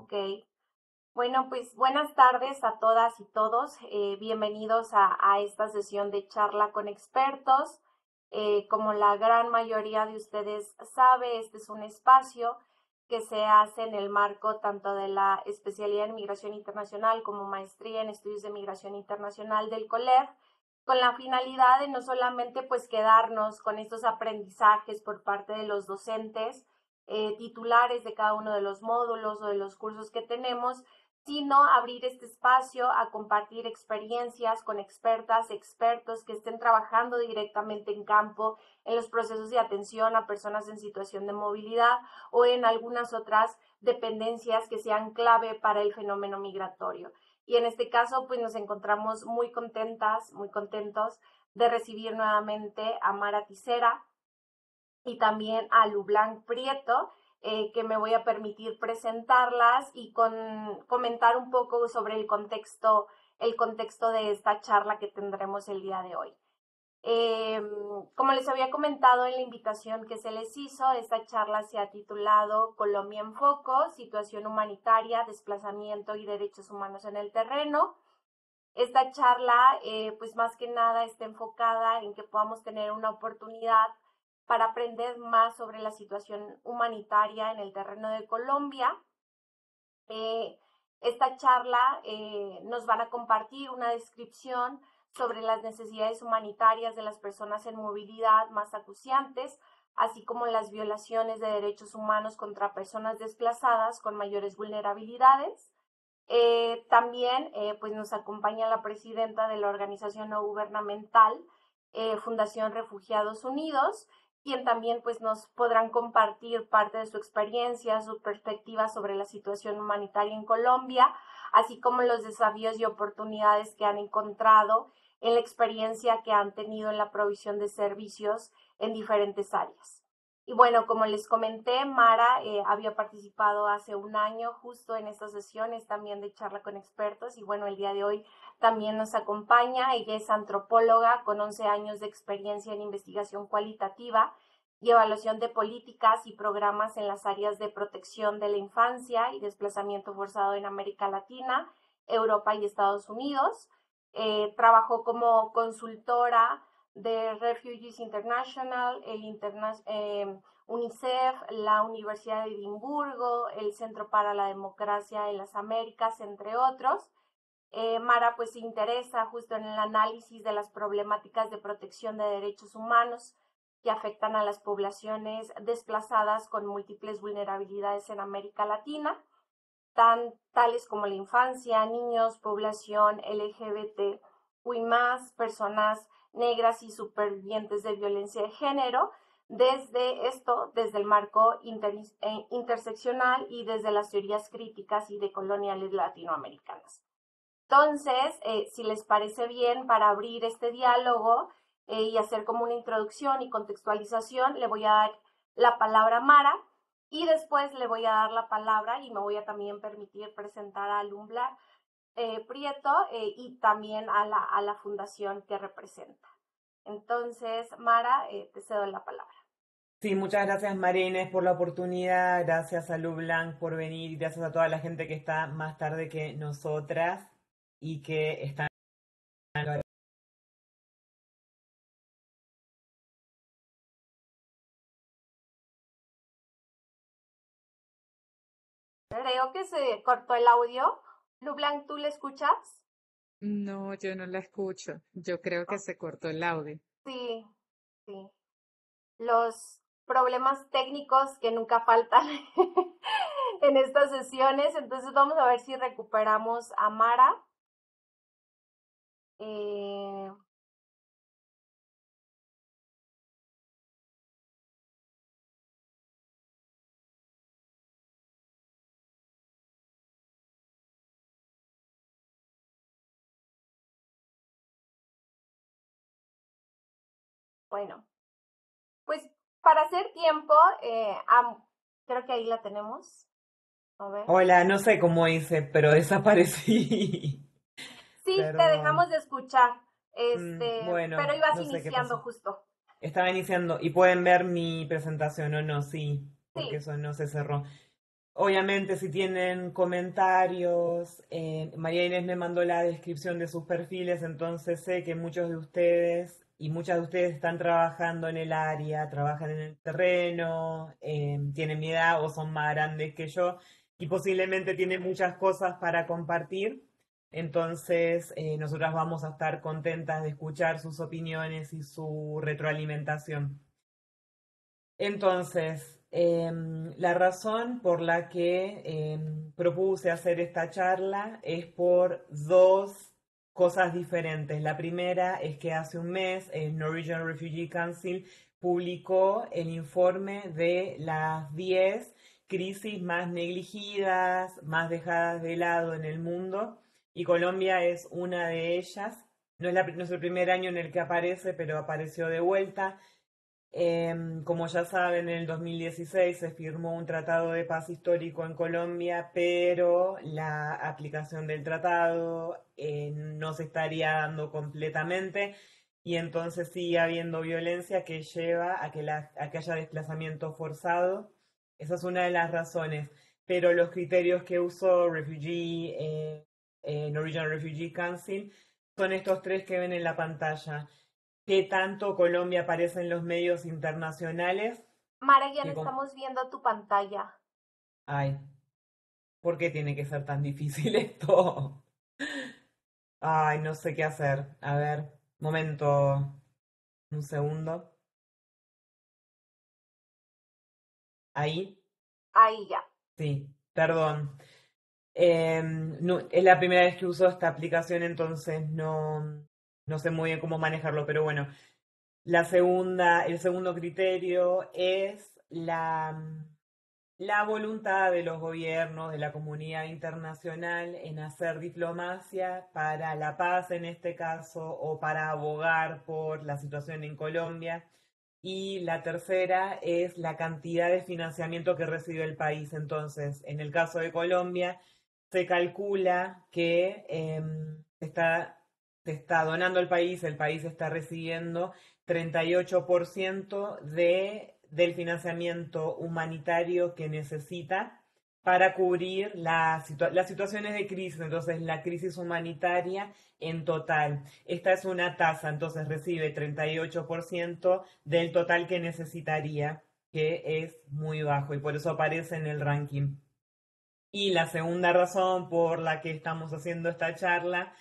Ok. Bueno, pues buenas tardes a todas y todos. Bienvenidos a esta sesión de charla con expertos. Como la gran mayoría de ustedes sabe, este es un espacio que se hace en el marco tanto de la especialidad en migración internacional como maestría en estudios de migración internacional del COLEF, con la finalidad de no solamente pues quedarnos con estos aprendizajes por parte de los docentes titulares de cada uno de los módulos o de los cursos que tenemos, sino abrir este espacio a compartir experiencias con expertas, expertos que estén trabajando directamente en campo en los procesos de atención a personas en situación de movilidad o en algunas otras dependencias que sean clave para el fenómeno migratorio. Y en este caso, pues nos encontramos muy contentas, muy contentos de recibir nuevamente a Mara Ticera y también a Lublanc Prieto, que me voy a permitir presentarlas y comentar un poco sobre el contexto de esta charla que tendremos el día de hoy. Como les había comentado en la invitación que se les hizo, esta charla se ha titulado Colombia en Foco, situación humanitaria, desplazamiento y derechos humanos en el terreno. Esta charla, pues más que nada está enfocada en que podamos tener una oportunidad para aprender más sobre la situación humanitaria en el terreno de Colombia. Esta charla nos van a compartir una descripción sobre las necesidades humanitarias de las personas en movilidad más acuciantes, así como las violaciones de derechos humanos contra personas desplazadas con mayores vulnerabilidades. También pues nos acompaña la presidenta de la organización no gubernamental Fundación Refugiados Unidos, quien también pues nos podrán compartir parte de su experiencia, su perspectiva sobre la situación humanitaria en Colombia, así como los desafíos y oportunidades que han encontrado en la experiencia que han tenido en la provisión de servicios en diferentes áreas. Y bueno, como les comenté, Mara había participado hace un año justo en estas sesiones también de charla con expertos y bueno, el día de hoy también nos acompaña. Ella es antropóloga con 11 años de experiencia en investigación cualitativa y evaluación de políticas y programas en las áreas de protección de la infancia y desplazamiento forzado en América Latina, Europa y Estados Unidos. Trabajó como consultora de Refugees International, UNICEF, la Universidad de Edimburgo, el Centro para la Democracia en las Américas, entre otros. Mara pues se interesa justo en el análisis de las problemáticas de protección de derechos humanos que afectan a las poblaciones desplazadas con múltiples vulnerabilidades en América Latina, tales como la infancia, niños, población LGBTQI+, personas negras y supervivientes de violencia de género, desde el marco interseccional y desde las teorías críticas y decoloniales latinoamericanas. Entonces, si les parece bien, para abrir este diálogo y hacer como una introducción y contextualización, le voy a dar la palabra a Mara y después le voy a dar la palabra y me voy a también permitir presentar a Lublanc Prieto y también a la fundación que representa. Entonces, Mara, te cedo la palabra. Sí, muchas gracias María Inés por la oportunidad, gracias a Lublanc por venir y gracias a toda la gente que está más tarde que nosotras y que están... Creo que se cortó el audio. Lublanc, ¿tú le escuchas? No, yo no la escucho. Yo creo que Oh, se cortó el audio. sí, sí. Los problemas técnicos que nunca faltan en estas sesiones. Entonces vamos a ver si recuperamos a Mara. Eh, bueno, pues para hacer tiempo, creo que ahí la tenemos. A ver. Hola, no sé cómo hice, pero desaparecí. Sí, te Perdón. dejamos de escuchar, pero Bueno, ibas no sé qué iniciando pasó. justo. Estaba iniciando y pueden ver mi presentación o no, sí, porque Sí, eso no se cerró. Obviamente, si tienen comentarios, María Inés me mandó la descripción de sus perfiles, entonces sé que muchos de ustedes y muchas de ustedes están trabajando en el área, trabajan en el terreno, tienen mi edad o son más grandes que yo y posiblemente tienen muchas cosas para compartir. Entonces, nosotras vamos a estar contentas de escuchar sus opiniones y su retroalimentación. Entonces, la razón por la que propuse hacer esta charla es por dos cosas diferentes. La primera es que hace un mes el Norwegian Refugee Council publicó el informe de las 10 crisis más negligidas, más dejadas de lado en el mundo, y Colombia es una de ellas. No es el primer año en el que aparece, pero apareció de vuelta. Como ya saben, en el 2016 se firmó un tratado de paz histórico en Colombia, pero la aplicación del tratado no se estaría dando completamente y entonces sigue habiendo violencia que lleva a que haya desplazamiento forzado. Esa es una de las razones, pero los criterios que usó Norwegian Refugee Council son estos tres que ven en la pantalla. ¿Qué tanto Colombia aparece en los medios internacionales? Marian, Que con- estamos viendo tu pantalla. Ay, ¿por qué tiene que ser tan difícil esto? Ay, no sé qué hacer. A ver, momento, un segundo. Ahí, Ahí ya. sí, perdón. Es la primera vez que uso esta aplicación, entonces no sé muy bien cómo manejarlo, pero bueno. El segundo criterio es la voluntad de los gobiernos, de la comunidad internacional en hacer diplomacia para la paz en este caso o para abogar por la situación en Colombia. Y la tercera es la cantidad de financiamiento que recibe el país. Entonces, en el caso de Colombia, se calcula que se está donando el país está recibiendo 38% del financiamiento humanitario que necesita para cubrir las situaciones de crisis, entonces la crisis humanitaria en total. Esta es una tasa, entonces recibe 38% del total que necesitaría, que es muy bajo y por eso aparece en el ranking. Y la segunda razón por la que estamos haciendo esta charla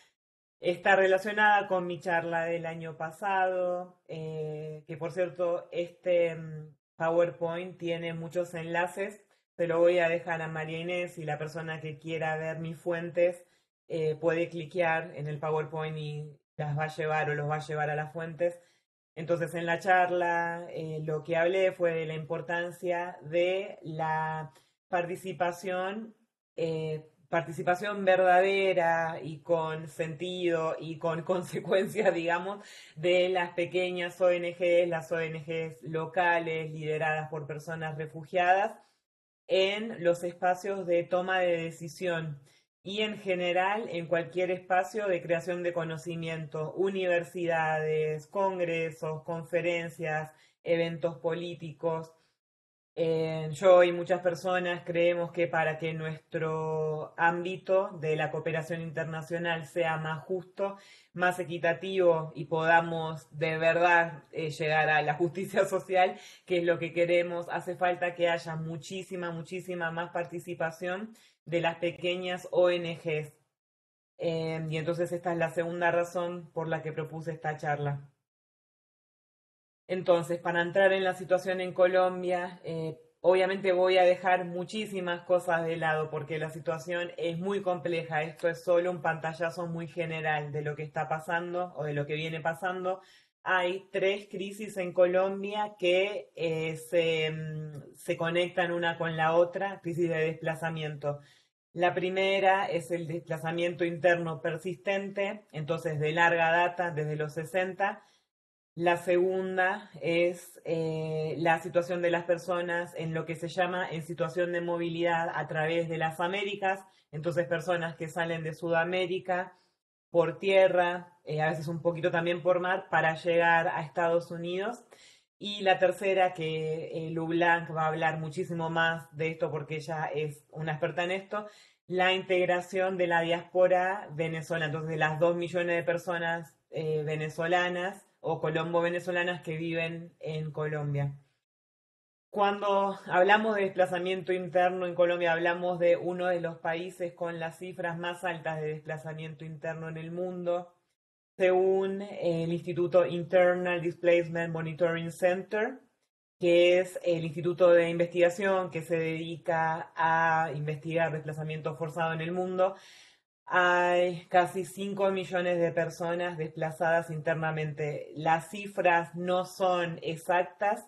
está relacionada con mi charla del año pasado, que por cierto, este PowerPoint tiene muchos enlaces. Se lo voy a dejar a María Inés y la persona que quiera ver mis fuentes puede cliquear en el PowerPoint y las va a llevar o los va a llevar a las fuentes. Entonces, en la charla lo que hablé fue de la importancia de la participación verdadera y con sentido y con consecuencias, digamos, de las pequeñas ONGs, las ONGs locales lideradas por personas refugiadas en los espacios de toma de decisión y en general en cualquier espacio de creación de conocimiento, universidades, congresos, conferencias, eventos políticos. Yo y muchas personas creemos que para que nuestro ámbito de la cooperación internacional sea más justo, más equitativo y podamos de verdad llegar a la justicia social, que es lo que queremos, hace falta que haya muchísima más participación de las pequeñas ONGs. Y entonces esta es la segunda razón por la que propuse esta charla. Entonces, para entrar en la situación en Colombia, obviamente voy a dejar muchísimas cosas de lado porque la situación es muy compleja. Esto es solo un pantallazo muy general de lo que está pasando o de lo que viene pasando. Hay tres crisis en Colombia que se conectan una con la otra, crisis de desplazamiento. La primera es el desplazamiento interno persistente, entonces de larga data, desde los 60. La segunda es la situación de las personas en lo que se llama en situación de movilidad a través de las Américas, entonces personas que salen de Sudamérica por tierra, a veces un poquito también por mar, para llegar a Estados Unidos. Y la tercera, que Lu Blanc va a hablar muchísimo más de esto porque ella es una experta en esto, la integración de la diáspora venezolana, entonces de las 2 millones de personas venezolanas o colombo-venezolanas que viven en Colombia. Cuando hablamos de desplazamiento interno en Colombia, hablamos de uno de los países con las cifras más altas de desplazamiento interno en el mundo. Según el Instituto Internal Displacement Monitoring Center, que es el instituto de investigación que se dedica a investigar desplazamiento forzado en el mundo, hay casi 5 millones de personas desplazadas internamente. Las cifras no son exactas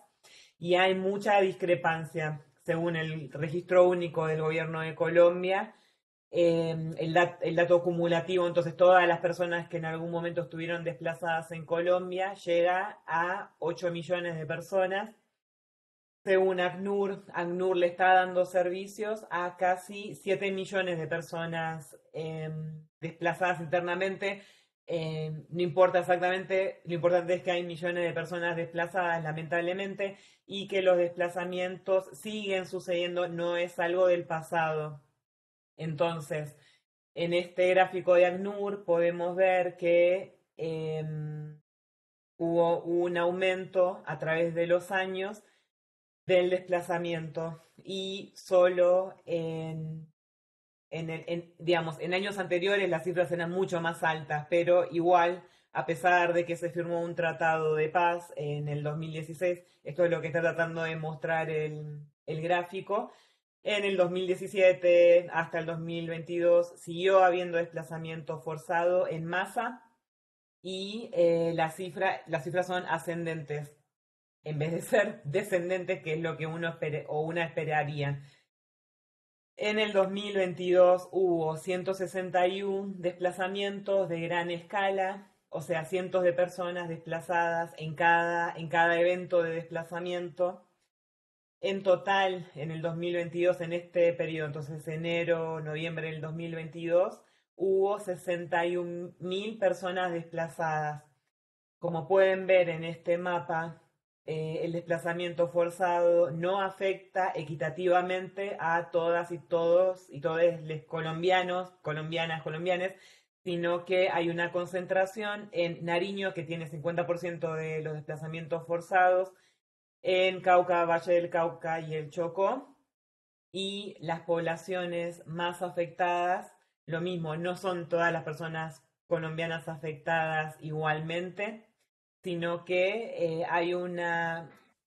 y hay mucha discrepancia. Según el registro único del gobierno de Colombia, el dato acumulativo, entonces todas las personas que en algún momento estuvieron desplazadas en Colombia, llega a 8 millones de personas. Según ACNUR le está dando servicios a casi 7 millones de personas desplazadas internamente. No importa exactamente, lo importante es que hay millones de personas desplazadas, lamentablemente, y que los desplazamientos siguen sucediendo, no es algo del pasado. Entonces, en este gráfico de ACNUR podemos ver que hubo un aumento a través de los años del desplazamiento y solo digamos, en años anteriores las cifras eran mucho más altas, pero igual, a pesar de que se firmó un tratado de paz en el 2016, esto es lo que está tratando de mostrar el gráfico, en el 2017 hasta el 2022 siguió habiendo desplazamiento forzado en masa y las cifras son ascendentes en vez de ser descendentes, que es lo que uno o una esperaría. En el 2022 hubo 161 desplazamientos de gran escala, o sea, cientos de personas desplazadas en cada evento de desplazamiento. En total, en el 2022, en este periodo, entonces enero, noviembre del 2022, hubo 61.000 personas desplazadas. Como pueden ver en este mapa, el desplazamiento forzado no afecta equitativamente a todas y todos y todos los colombianos, colombianas, colombianes, sino que hay una concentración en Nariño, que tiene 50% de los desplazamientos forzados, en Cauca, Valle del Cauca y el Chocó, y las poblaciones más afectadas, lo mismo, no son todas las personas colombianas afectadas igualmente, sino que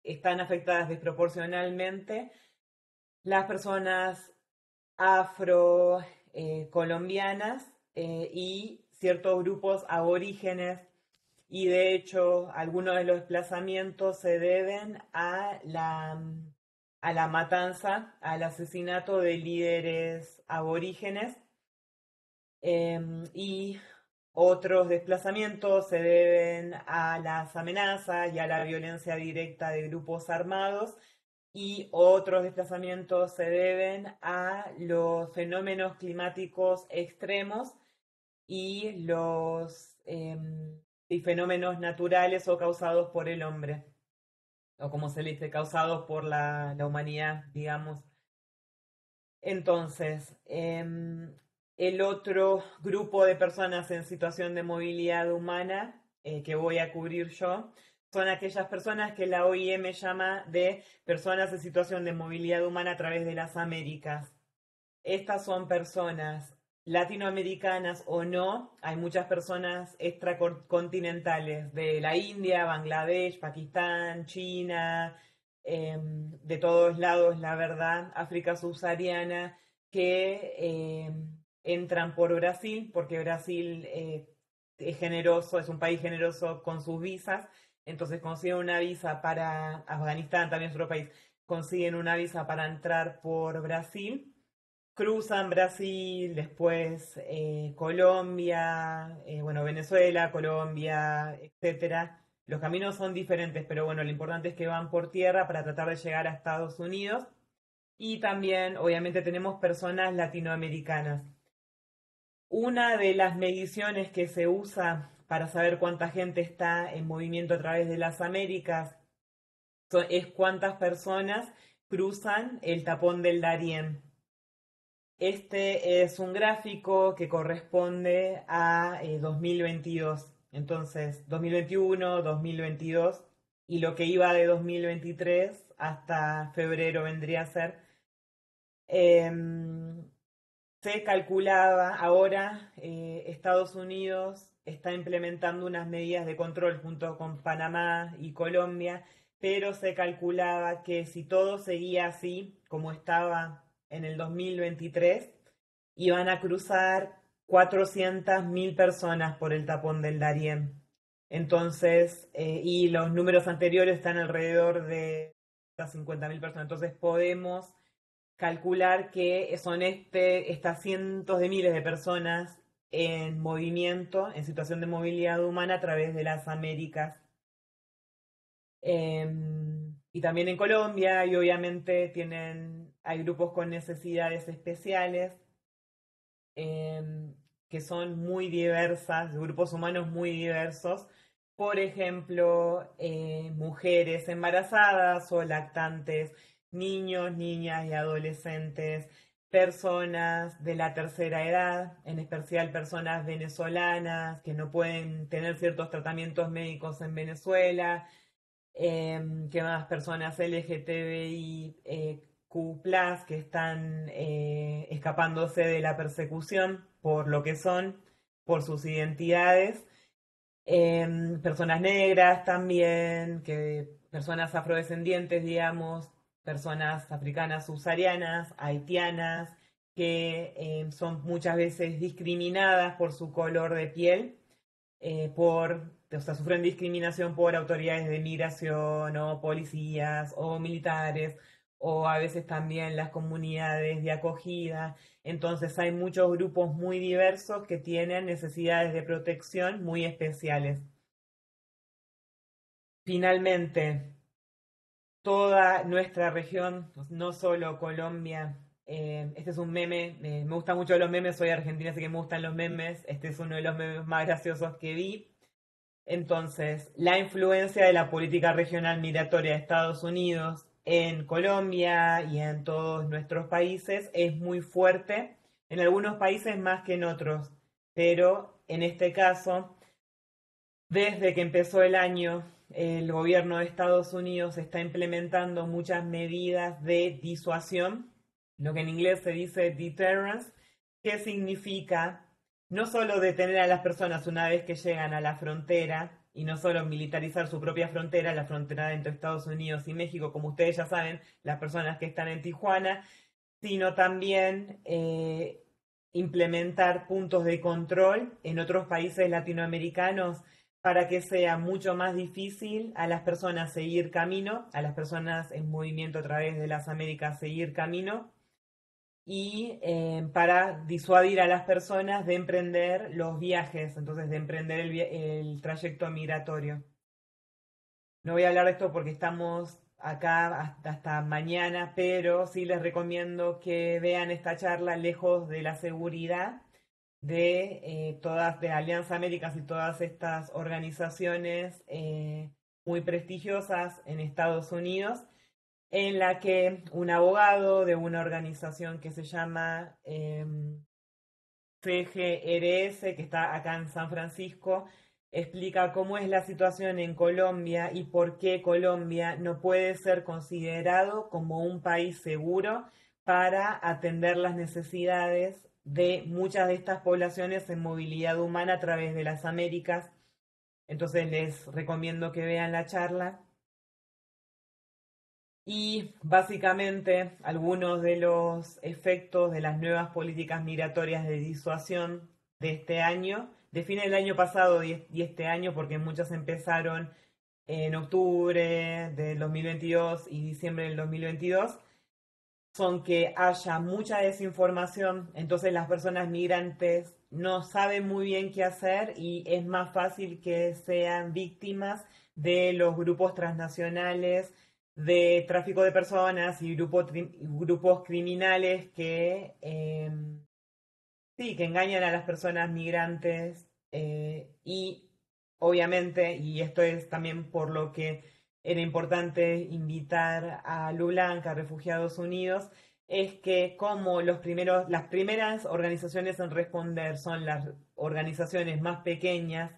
están afectadas desproporcionalmente las personas afro-colombinas y ciertos grupos aborígenes, y de hecho algunos de los desplazamientos se deben a la matanza, al asesinato de líderes aborígenes, y otros desplazamientos se deben a las amenazas y a la violencia directa de grupos armados, y otros desplazamientos se deben a los fenómenos climáticos extremos y y fenómenos naturales o causados por el hombre, o como se le dice, causados por la humanidad, digamos. Entonces, el otro grupo de personas en situación de movilidad humana que voy a cubrir yo son aquellas personas que la OIM llama de personas en situación de movilidad humana a través de las Américas. Estas son personas latinoamericanas o no. Hay muchas personas extracontinentales de la India, Bangladesh, Pakistán, China, de todos lados, la verdad, África subsahariana, que entran por Brasil, porque Brasil es generoso, es un país generoso con sus visas, entonces consiguen una visa para Afganistán, también es otro país, consiguen una visa para entrar por Brasil, cruzan Brasil, después Colombia, bueno, Venezuela, Colombia, etcétera. Los caminos son diferentes, pero bueno, lo importante es que van por tierra para tratar de llegar a Estados Unidos. Y también, obviamente, tenemos personas latinoamericanas. Una de las mediciones que se usa para saber cuánta gente está en movimiento a través de las Américas es cuántas personas cruzan el tapón del Darién. Este es un gráfico que corresponde a 2022. Entonces, 2021, 2022 y lo que iba de 2023 hasta febrero vendría a ser. Se calculaba, ahora Estados Unidos está implementando unas medidas de control junto con Panamá y Colombia, pero se calculaba que si todo seguía así como estaba en el 2023, iban a cruzar 400.000 personas por el tapón del Darién. Entonces, y los números anteriores están alrededor de 50.000 personas. Entonces podemos calcular que son estas cientos de miles de personas en movimiento, en situación de movilidad humana a través de las Américas. Y también en Colombia, y obviamente hay grupos con necesidades especiales, que son muy diversas, grupos humanos muy diversos. Por ejemplo, mujeres embarazadas o lactantes, niños, niñas y adolescentes, personas de la tercera edad, en especial personas venezolanas que no pueden tener ciertos tratamientos médicos en Venezuela, que más personas LGTBI, Q+, que están escapándose de la persecución por lo que son, por sus identidades, personas negras también, personas afrodescendientes, digamos, personas africanas subsaharianas, haitianas, que son muchas veces discriminadas por su color de piel, o sea, sufren discriminación por autoridades de migración o policías o militares o a veces también las comunidades de acogida. Entonces hay muchos grupos muy diversos que tienen necesidades de protección muy especiales. Finalmente, toda nuestra región, no solo Colombia, este es un meme, me gustan mucho los memes, soy argentina, así que me gustan los memes, este es uno de los memes más graciosos que vi. Entonces, la influencia de la política regional migratoria de Estados Unidos en Colombia y en todos nuestros países es muy fuerte, en algunos países más que en otros, pero en este caso, desde que empezó el año, el gobierno de Estados Unidos está implementando muchas medidas de disuasión, lo que en inglés se dice deterrence, que significa no solo detener a las personas una vez que llegan a la frontera y no solo militarizar su propia frontera, la frontera entre Estados Unidos y México, como ustedes ya saben, las personas que están en Tijuana, sino también implementar puntos de control en otros países latinoamericanos para que sea mucho más difícil a las personas seguir camino, a las personas en movimiento a través de las Américas seguir camino, y para disuadir a las personas de emprender los viajes, entonces de emprender el trayecto migratorio. No voy a hablar de esto porque estamos acá hasta mañana, pero sí les recomiendo que vean esta charla lejos de la seguridad de todas, de Alianza Américas y todas estas organizaciones muy prestigiosas en Estados Unidos, en la que un abogado de una organización que se llama CGRS, que está acá en San Francisco, explica cómo es la situación en Colombia y por qué Colombia no puede ser considerado como un país seguro para atender las necesidades de muchas de estas poblaciones en movilidad humana a través de las Américas. Entonces les recomiendo que vean la charla. Y básicamente algunos de los efectos de las nuevas políticas migratorias de disuasión de este año, define el año pasado y este año porque muchas empezaron en octubre del 2022 y diciembre del 2022, son que haya mucha desinformación, entonces las personas migrantes no saben muy bien qué hacer y es más fácil que sean víctimas de los grupos transnacionales de tráfico de personas y grupos criminales que, sí, que engañan a las personas migrantes y obviamente, y esto es también por lo que era importante invitar a LULANC, a Refugiados Unidos, es que como las primeras organizaciones en responder son las organizaciones más pequeñas,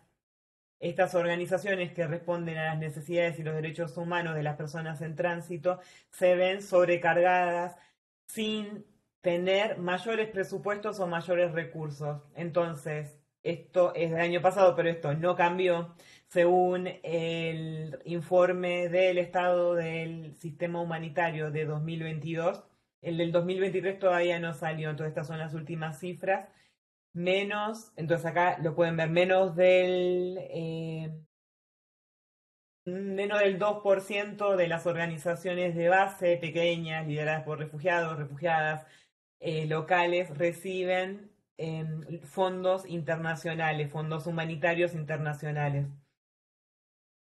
estas organizaciones que responden a las necesidades y los derechos humanos de las personas en tránsito se ven sobrecargadas sin tener mayores presupuestos o mayores recursos. Entonces, esto es del año pasado, pero esto no cambió. Según el informe del estado del sistema humanitario de 2022, el del 2023 todavía no salió, entonces estas son las últimas cifras. Entonces acá lo pueden ver, menos del 2% de las organizaciones de base pequeñas, lideradas por refugiados, refugiadas locales, reciben fondos internacionales, fondos humanitarios internacionales.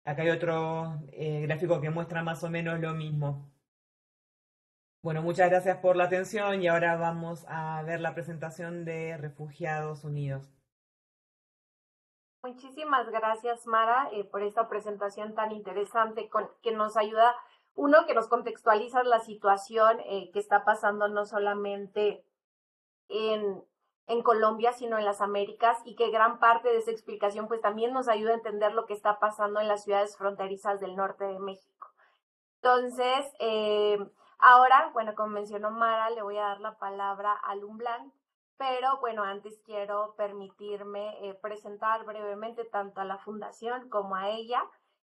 Acá hay otro gráfico que muestra más o menos lo mismo. Bueno, muchas gracias por la atención y ahora vamos a ver la presentación de Refugiados Unidos. Muchísimas gracias, Mara, por esta presentación tan interesante que nos ayuda, uno, que nos contextualiza la situación que está pasando no solamente en Colombia, sino en las Américas, y que gran parte de esa explicación pues también nos ayuda a entender lo que está pasando en las ciudades fronterizas del norte de México. Entonces, ahora, bueno, como mencionó Mara, le voy a dar la palabra a LULANC, pero bueno, antes quiero permitirme presentar brevemente tanto a la fundación como a ella.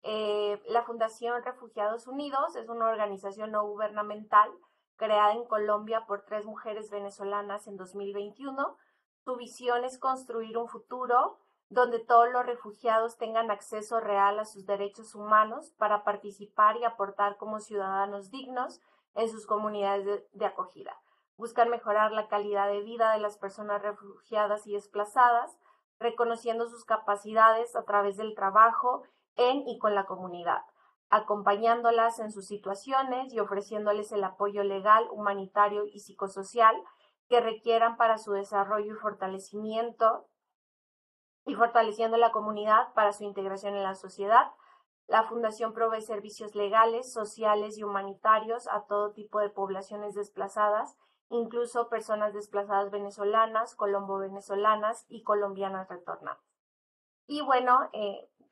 La Fundación Refugiados Unidos es una organización no gubernamental creada en Colombia por 3 mujeres venezolanas en 2021. Su visión es construir un futuro donde todos los refugiados tengan acceso real a sus derechos humanos para participar y aportar como ciudadanos dignos en sus comunidades de acogida. Buscan mejorar la calidad de vida de las personas refugiadas y desplazadas, reconociendo sus capacidades a través del trabajo en y con la comunidad, acompañándolas en sus situaciones y ofreciéndoles el apoyo legal, humanitario y psicosocial que requieran para su desarrollo y fortaleciendo la comunidad para su integración en la sociedad. La Fundación provee servicios legales, sociales y humanitarios a todo tipo de poblaciones desplazadas, incluso personas desplazadas venezolanas, colombo-venezolanas y colombianas retornadas. Y bueno,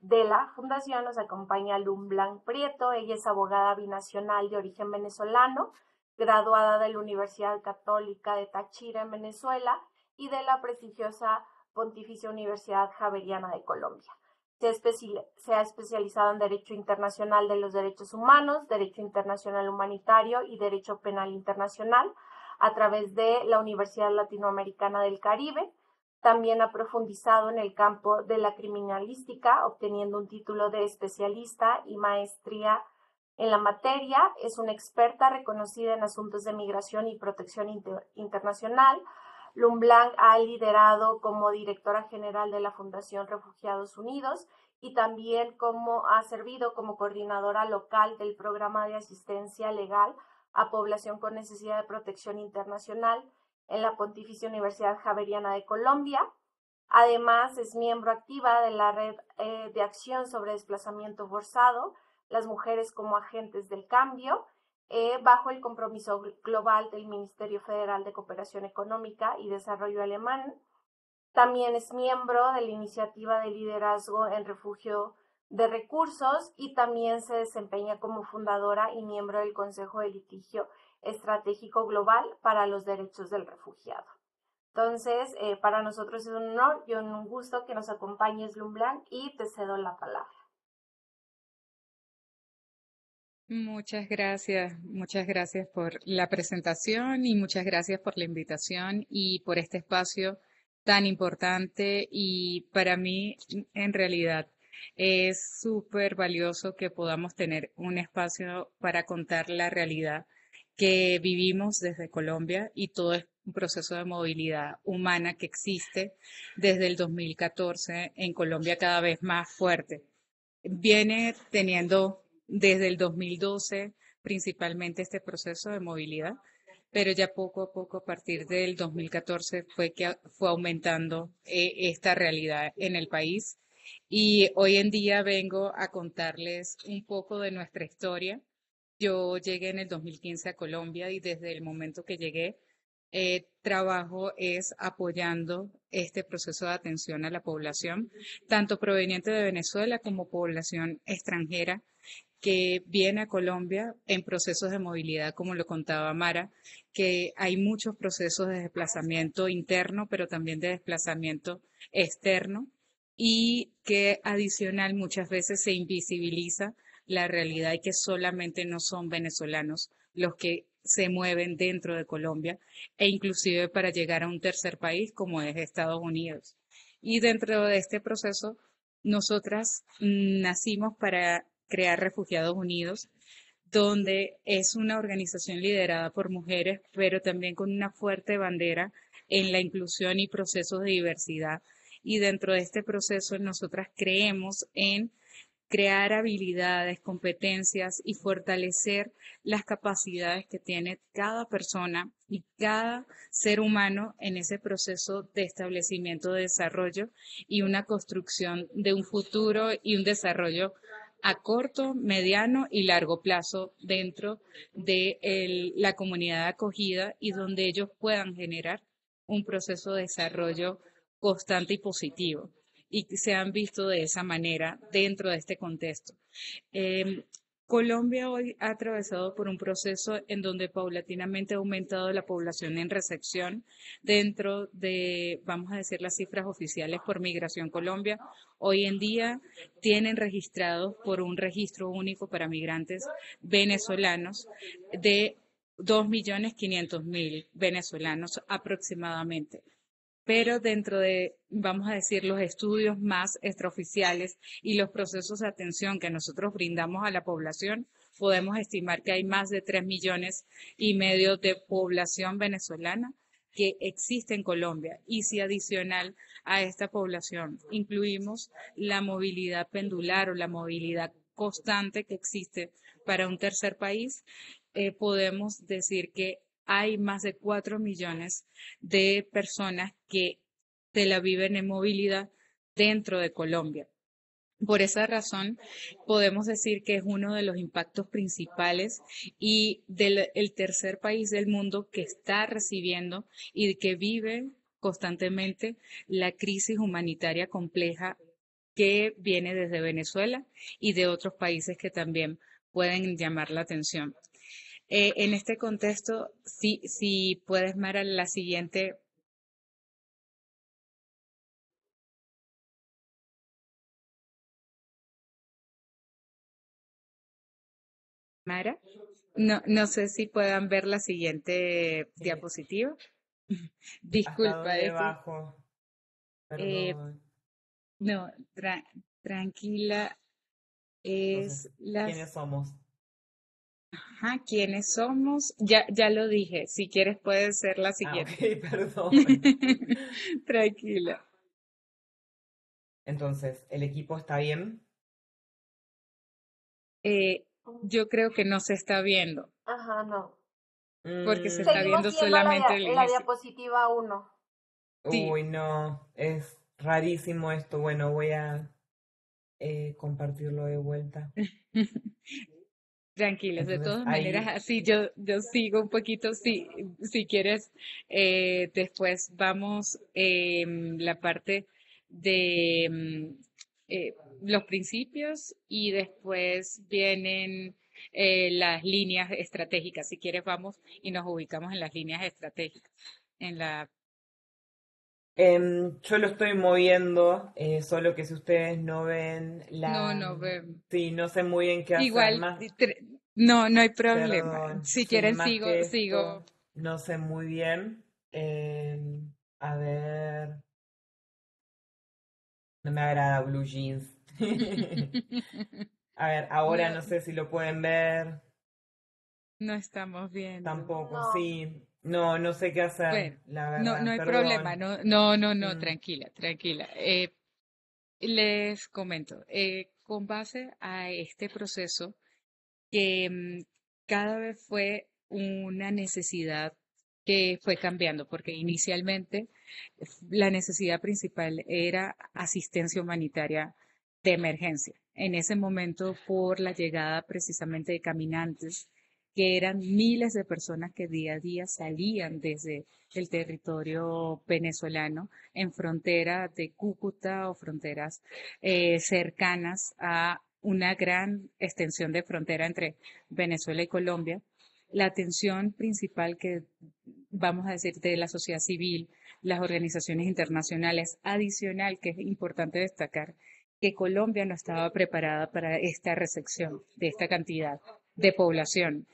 de la fundación nos acompaña LULANC Prieto. Ella es abogada binacional de origen venezolano, graduada de la Universidad Católica de Táchira en Venezuela y de la prestigiosa Pontificia Universidad Javeriana de Colombia. Se ha especializado en Derecho Internacional de los Derechos Humanos, Derecho Internacional Humanitario y Derecho Penal Internacional a través de la Universidad Latinoamericana del Caribe. También ha profundizado en el campo de la criminalística, obteniendo un título de especialista y maestría en la materia. Es una experta reconocida en asuntos de migración y protección internacional. LULANC ha liderado como directora general de la Fundación Refugiados Unidos y también ha servido como coordinadora local del programa de asistencia legal a población con necesidad de protección internacional en la Pontificia Universidad Javeriana de Colombia. Además, es miembro activa de la Red de Acción sobre Desplazamiento Forzado, las mujeres como agentes del cambio, bajo el compromiso global del Ministerio Federal de Cooperación Económica y Desarrollo alemán. También es miembro de la Iniciativa de Liderazgo en Refugio de Recursos y también se desempeña como fundadora y miembro del Consejo de Litigio Estratégico Global para los Derechos del Refugiado. Entonces, para nosotros es un honor y un gusto que nos acompañes, LULANC, y te cedo la palabra. Muchas gracias por la presentación y muchas gracias por la invitación y por este espacio tan importante y para mí en realidad es súper valioso que podamos tener un espacio para contar la realidad que vivimos desde Colombia y todo es un proceso de movilidad humana que existe desde el 2014 en Colombia cada vez más fuerte. Viene teniendo desde el 2012 principalmente este proceso de movilidad, pero ya poco a poco a partir del 2014 fue que fue aumentando esta realidad en el país y hoy en día vengo a contarles un poco de nuestra historia. Yo llegué en el 2015 a Colombia y desde el momento que llegué, trabajo es apoyando este proceso de atención a la población, tanto proveniente de Venezuela como población extranjera que viene a Colombia en procesos de movilidad, como lo contaba Mara, que hay muchos procesos de desplazamiento interno, pero también de desplazamiento externo, y que adicional muchas veces se invisibiliza la realidad y que solamente no son venezolanos los que se mueven dentro de Colombia e inclusive para llegar a un tercer país como es Estados Unidos. Y dentro de este proceso, nosotras nacimos para crear Refugiados Unidos, donde es una organización liderada por mujeres, pero también con una fuerte bandera en la inclusión y procesos de diversidad. Y dentro de este proceso nosotras creemos en crear habilidades, competencias y fortalecer las capacidades que tiene cada persona y cada ser humano en ese proceso de establecimiento de desarrollo y una construcción de un futuro y un desarrollo a corto, mediano y largo plazo dentro de la comunidad acogida y donde ellos puedan generar un proceso de desarrollo constante y positivo y que se han visto de esa manera dentro de este contexto. Eh, Colombia hoy ha atravesado por un proceso en donde paulatinamente ha aumentado la población en recepción dentro de, vamos a decir, las cifras oficiales por Migración Colombia. Hoy en día tienen registrados por un registro único para migrantes venezolanos de 2.500.000 venezolanos aproximadamente, pero dentro de, vamos a decir, los estudios más extraoficiales y los procesos de atención que nosotros brindamos a la población, podemos estimar que hay más de 3,5 millones de población venezolana que existe en Colombia. Y si adicional a esta población incluimos la movilidad pendular o la movilidad constante que existe para un tercer país, podemos decir que hay más de 4 millones de personas que se la viven en movilidad dentro de Colombia. Por esa razón, podemos decir que es uno de los impactos principales y del el tercer país del mundo que está recibiendo y que vive constantemente la crisis humanitaria compleja que viene desde Venezuela y de otros países que también pueden llamar la atención. En este contexto, si puedes, Mara, la siguiente. Mara, no sé si puedan ver la siguiente Eh, diapositiva. ¿Hasta Disculpa, dónde bajo? eh, Perdón. no, tranquila, es Entonces, ¿quiénes somos? ajá, ¿quiénes somos? Ya lo dije, si quieres puede ser la Ah, ok, siguiente. perdón. Tranquila. Entonces, ¿el equipo está bien? Eh, yo creo que no se está viendo, Ajá, no. porque se está Mm, Seguimos viendo viendo solamente el la inicio. diapositiva uno. Sí. uy, no, es rarísimo esto. Bueno, voy a compartirlo de vuelta. Tranquilos, de Entonces, todas maneras, ahí, así yo sigo un poquito, si quieres, después vamos la parte de los principios y después vienen las líneas estratégicas. Si quieres, vamos y nos ubicamos en las líneas estratégicas. En la, yo lo estoy moviendo, solo que si ustedes no ven no la... vemos. Sí, no sé muy bien qué hacer Igual, más. no hay problema. Perdón, Si sí, quieren, más que sigo. esto, no sé muy bien. A ver, no me agrada Blue Jeans. A ver, ahora No, no sé si lo pueden ver. no estamos viendo. Tampoco, No. sí. No, no sé qué hacer, Bueno, la no verdad, hay problema, perdón. no, Mm, tranquila, tranquila. Les comento, con base a este proceso que cada vez fue una necesidad que fue cambiando, porque inicialmente la necesidad principal era asistencia humanitaria de emergencia. En ese momento, por la llegada precisamente de caminantes, que eran miles de personas que día a día salían desde el territorio venezolano en frontera de Cúcuta o fronteras cercanas a una gran extensión de frontera entre Venezuela y Colombia. La atención principal que, vamos a decir, de la sociedad civil, las organizaciones internacionales, adicional, que es importante destacar, que Colombia no estaba preparada para esta recepción de esta cantidad de población.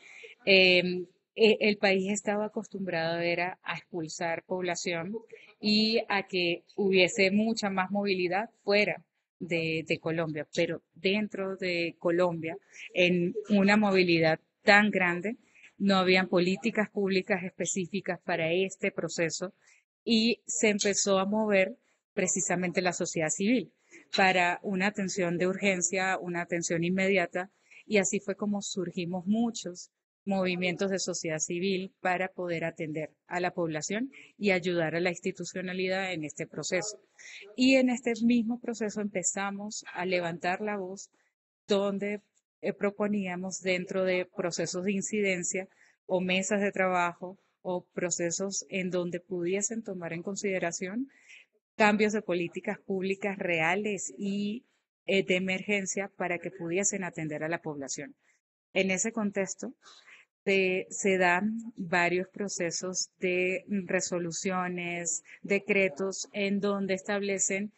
El país estaba acostumbrado a expulsar población y a que hubiese mucha más movilidad fuera de Colombia, pero dentro de Colombia, en una movilidad tan grande, no habían políticas públicas específicas para este proceso y se empezó a mover precisamente la sociedad civil para una atención de urgencia, una atención inmediata, y así fue como surgimos muchos movimientos de sociedad civil para poder atender a la población y ayudar a la institucionalidad en este proceso. Y en este mismo proceso empezamos a levantar la voz donde proponíamos dentro de procesos de incidencia o mesas de trabajo o procesos en donde pudiesen tomar en consideración cambios de políticas públicas reales y de emergencia para que pudiesen atender a la población. En ese contexto, se dan varios procesos de resoluciones, decretos, en donde establecen,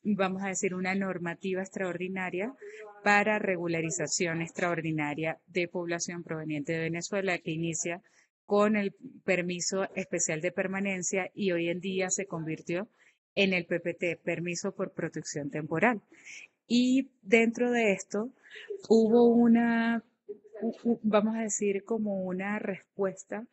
vamos a decir, una normativa extraordinaria para regularización extraordinaria de población proveniente de Venezuela, que inicia con el permiso especial de permanencia y hoy en día se convirtió en el PPT, permiso por protección temporal. Y dentro de esto hubo vamos a decir, como una respuesta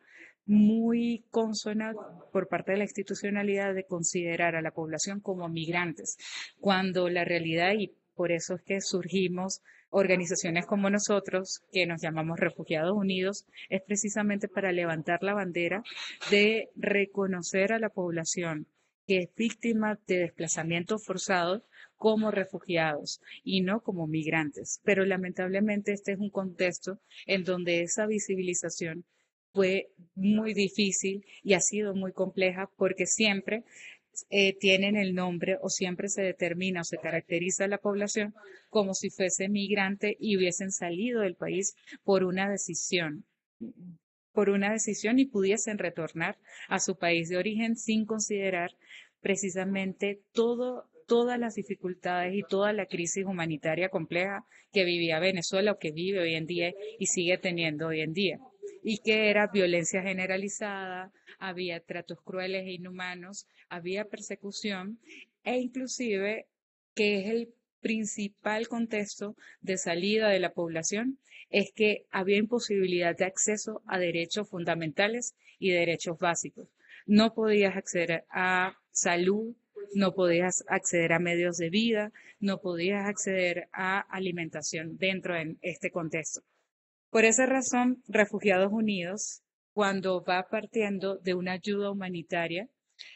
muy consona por parte de la institucionalidad de considerar a la población como migrantes, cuando la realidad, y por eso es que surgimos organizaciones como nosotros, que nos llamamos Refugiados Unidos, es precisamente para levantar la bandera de reconocer a la población que es víctima de desplazamientos forzados como refugiados y no como migrantes. Pero lamentablemente este es un contexto en donde esa visibilización fue muy difícil y ha sido muy compleja porque siempre tienen el nombre o siempre se determina o se caracteriza a la población como si fuese migrante y hubiesen salido del país por una decisión y pudiesen retornar a su país de origen sin considerar precisamente todas las dificultades y toda la crisis humanitaria compleja que vivía Venezuela o que vive hoy en día y sigue teniendo hoy en día. Y que era violencia generalizada, había tratos crueles e inhumanos, había persecución e inclusive, que es el principal contexto de salida de la población, es que había imposibilidad de acceso a derechos fundamentales y derechos básicos. No podías acceder a salud, no podías acceder a medios de vida, no podías acceder a alimentación dentro de este contexto. Por esa razón, Refugiados Unidos, cuando va partiendo de una ayuda humanitaria,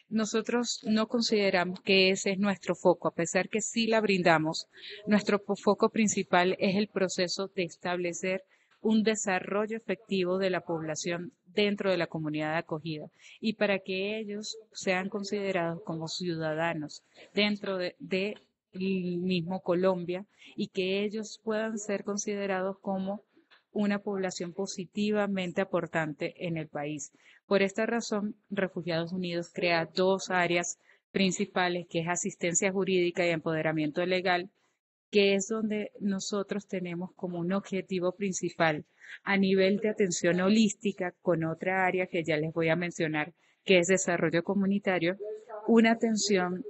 nosotros no consideramos que ese es nuestro foco, a pesar que sí la brindamos. Nuestro foco principal es el proceso de establecer un desarrollo efectivo de la población dentro de la comunidad de acogida y para que ellos sean considerados como ciudadanos dentro de mismo Colombia y que ellos puedan ser considerados como una población positivamente aportante en el país. Por esta razón, Refugiados Unidos crea dos áreas principales, que es asistencia jurídica y empoderamiento legal, que es donde nosotros tenemos como un objetivo principal a nivel de atención holística con otra área que ya les voy a mencionar, que es desarrollo comunitario, una atención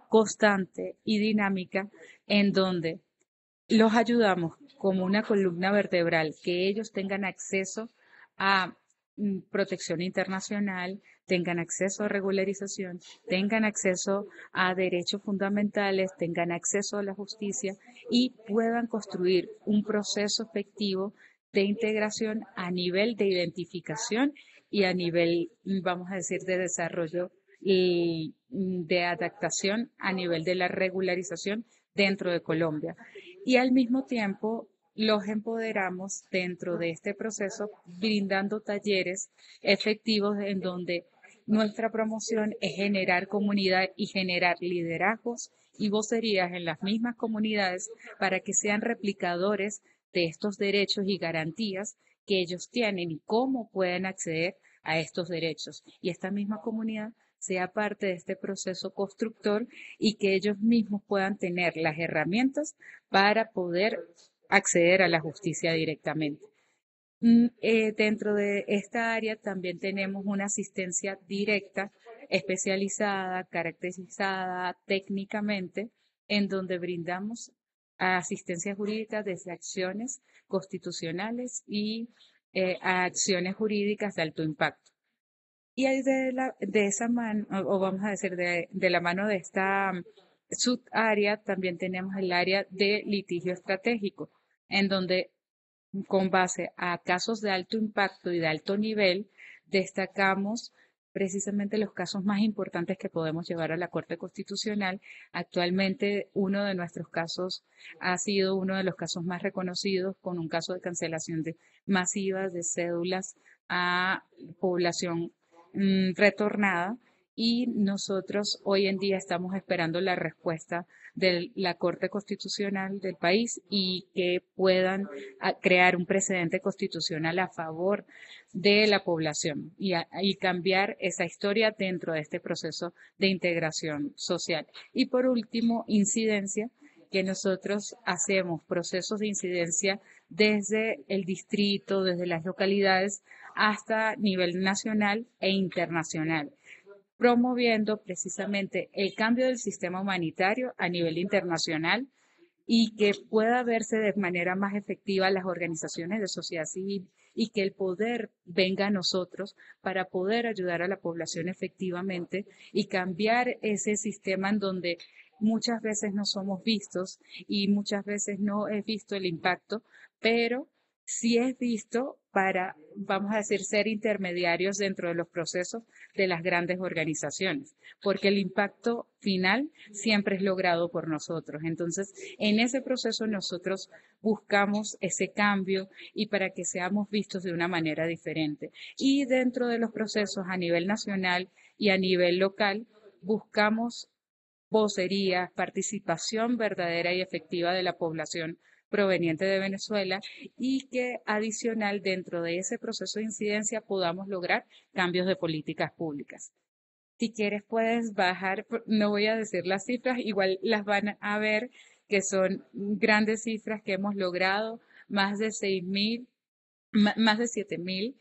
constante y dinámica en donde los ayudamos como una columna vertebral, que ellos tengan acceso a protección internacional, tengan acceso a regularización, tengan acceso a derechos fundamentales, tengan acceso a la justicia y puedan construir un proceso efectivo de integración a nivel de identificación y a nivel, vamos a decir, de desarrollo y de adaptación a nivel de la regularización dentro de Colombia. Y al mismo tiempo los empoderamos dentro de este proceso brindando talleres efectivos en donde nuestra promoción es generar comunidad y generar liderazgos y vocerías en las mismas comunidades para que sean replicadores de estos derechos y garantías que ellos tienen y cómo pueden acceder a estos derechos. Y esta misma comunidad sea parte de este proceso constructor y que ellos mismos puedan tener las herramientas para poder acceder a la justicia directamente. Dentro de esta área también tenemos una asistencia directa, especializada, caracterizada técnicamente, en donde brindamos asistencia jurídica desde acciones constitucionales y a acciones jurídicas de alto impacto. Y ahí de esa mano, o vamos a decir, de la mano de esta subárea, también tenemos el área de litigio estratégico, en donde con base a casos de alto impacto y de alto nivel, destacamos precisamente los casos más importantes que podemos llevar a la Corte Constitucional. Actualmente, uno de nuestros casos ha sido uno de los casos más reconocidos con un caso de cancelación masiva de cédulas a población retornada y nosotros hoy en día estamos esperando la respuesta de la Corte Constitucional del país y que puedan crear un precedente constitucional a favor de la población y cambiar esa historia dentro de este proceso de integración social. Y por último, incidencia, que nosotros hacemos procesos de incidencia desde el distrito, desde las localidades, hasta nivel nacional e internacional, promoviendo precisamente el cambio del sistema humanitario a nivel internacional y que pueda verse de manera más efectiva las organizaciones de sociedad civil y que el poder venga a nosotros para poder ayudar a la población efectivamente y cambiar ese sistema en donde muchas veces no somos vistos y muchas veces no es visto el impacto, pero sí es visto para, vamos a decir, ser intermediarios dentro de los procesos de las grandes organizaciones, porque el impacto final siempre es logrado por nosotros. Entonces, en ese proceso nosotros buscamos ese cambio y para que seamos vistos de una manera diferente. Y dentro de los procesos a nivel nacional y a nivel local, buscamos vocería, participación verdadera y efectiva de la población proveniente de Venezuela y que adicional dentro de ese proceso de incidencia podamos lograr cambios de políticas públicas. Si quieres puedes bajar, no voy a decir las cifras, igual las van a ver que son grandes cifras que hemos logrado, más de 6.000 más de 7.000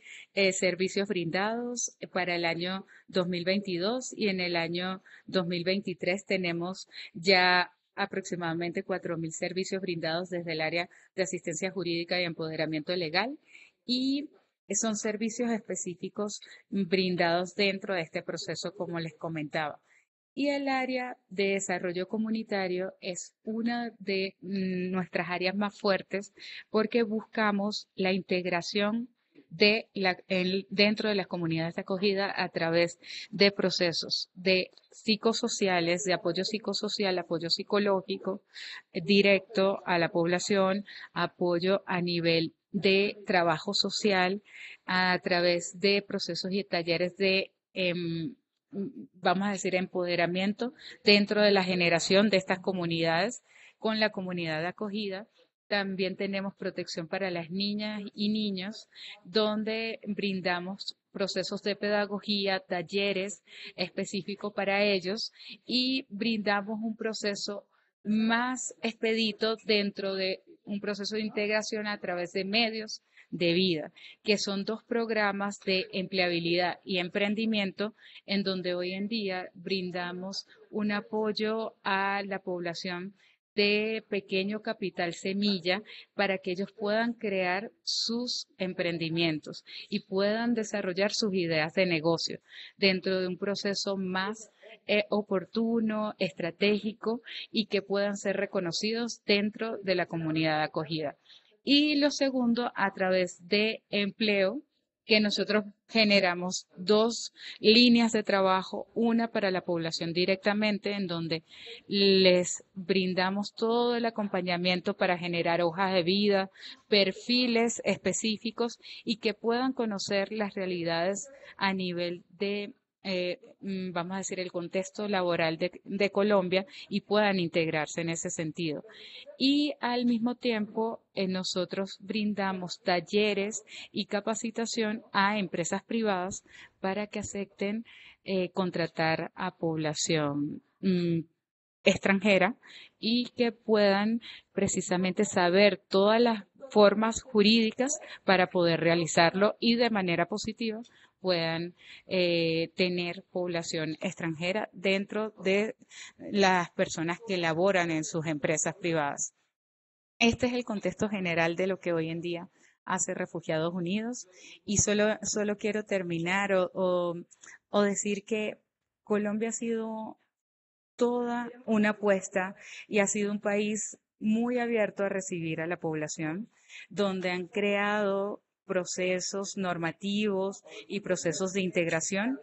servicios brindados para el año 2022 y en el año 2023 tenemos ya aproximadamente 4.000 servicios brindados desde el área de asistencia jurídica y empoderamiento legal y son servicios específicos brindados dentro de este proceso, como les comentaba. Y el área de desarrollo comunitario es una de nuestras áreas más fuertes porque buscamos la integración dentro de las comunidades de acogida a través de procesos de psicosociales, de apoyo psicosocial, apoyo psicológico directo a la población, apoyo a nivel de trabajo social, a través de procesos y talleres de vamos a decir, empoderamiento dentro de la generación de estas comunidades con la comunidad de acogida. También tenemos protección para las niñas y niños, donde brindamos procesos de pedagogía, talleres específicos para ellos y brindamos un proceso más expedito dentro de un proceso de integración a través de medios de vida, que son dos programas de empleabilidad y emprendimiento en donde hoy en día brindamos un apoyo a la población de pequeño capital semilla para que ellos puedan crear sus emprendimientos y puedan desarrollar sus ideas de negocio dentro de un proceso más oportuno, estratégico y que puedan ser reconocidos dentro de la comunidad acogida. Y lo segundo, a través de empleo que nosotros generamos dos líneas de trabajo, una para la población directamente, en donde les brindamos todo el acompañamiento para generar hojas de vida, perfiles específicos y que puedan conocer las realidades a nivel de vamos a decir, el contexto laboral de Colombia y puedan integrarse en ese sentido. Y al mismo tiempo, nosotros brindamos talleres y capacitación a empresas privadas para que acepten contratar a población extranjera y que puedan precisamente saber todas las formas jurídicas para poder realizarlo y de manera positiva puedan tener población extranjera dentro de las personas que laboran en sus empresas privadas. Este es el contexto general de lo que hoy en día hace Refugiados Unidos y solo quiero terminar o decir que Colombia ha sido toda una apuesta y ha sido un país muy abierto a recibir a la población, donde han creado procesos normativos y procesos de integración,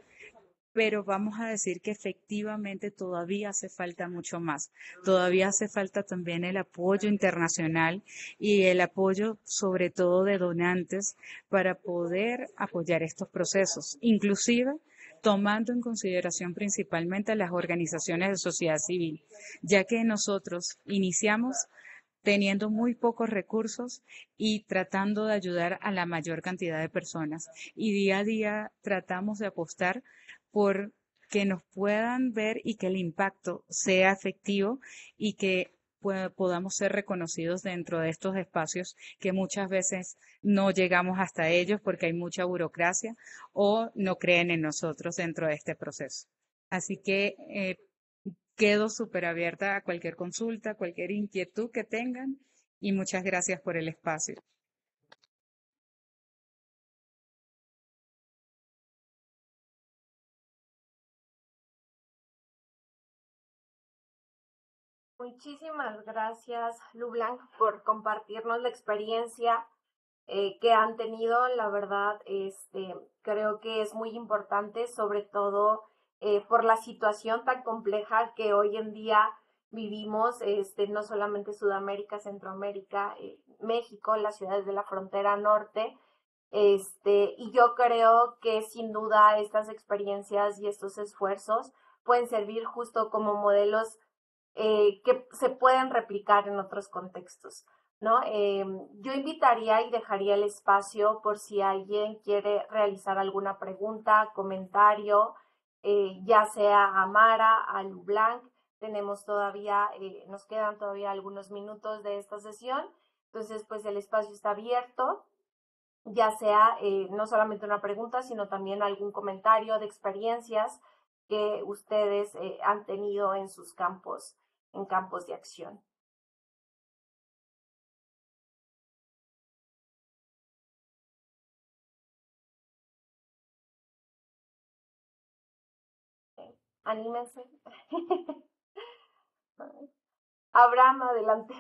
pero vamos a decir que efectivamente todavía hace falta mucho más. Todavía hace falta también el apoyo internacional y el apoyo sobre todo de donantes para poder apoyar estos procesos, inclusive tomando en consideración principalmente a las organizaciones de sociedad civil, ya que nosotros iniciamos teniendo muy pocos recursos y tratando de ayudar a la mayor cantidad de personas. Y día a día tratamos de apostar por que nos puedan ver y que el impacto sea efectivo y que podamos ser reconocidos dentro de estos espacios que muchas veces no llegamos hasta ellos porque hay mucha burocracia o no creen en nosotros dentro de este proceso. Así que quedo súper abierta a cualquier consulta, cualquier inquietud que tengan y muchas gracias por el espacio. Muchísimas gracias, Lublanc, por compartirnos la experiencia que han tenido. La verdad, creo que es muy importante, sobre todo por la situación tan compleja que hoy en día vivimos, no solamente Sudamérica, Centroamérica, México, las ciudades de la frontera norte. Y yo creo que sin duda estas experiencias y estos esfuerzos pueden servir justo como modelos que se pueden replicar en otros contextos, ¿no? Yo invitaría y dejaría el espacio por si alguien quiere realizar alguna pregunta, comentario, ya sea a Mara, a Lublanc. Tenemos todavía, nos quedan todavía algunos minutos de esta sesión, entonces pues el espacio está abierto, ya sea no solamente una pregunta, sino también algún comentario de experiencias que ustedes han tenido en campos de acción. Anímense. Abraham, adelante.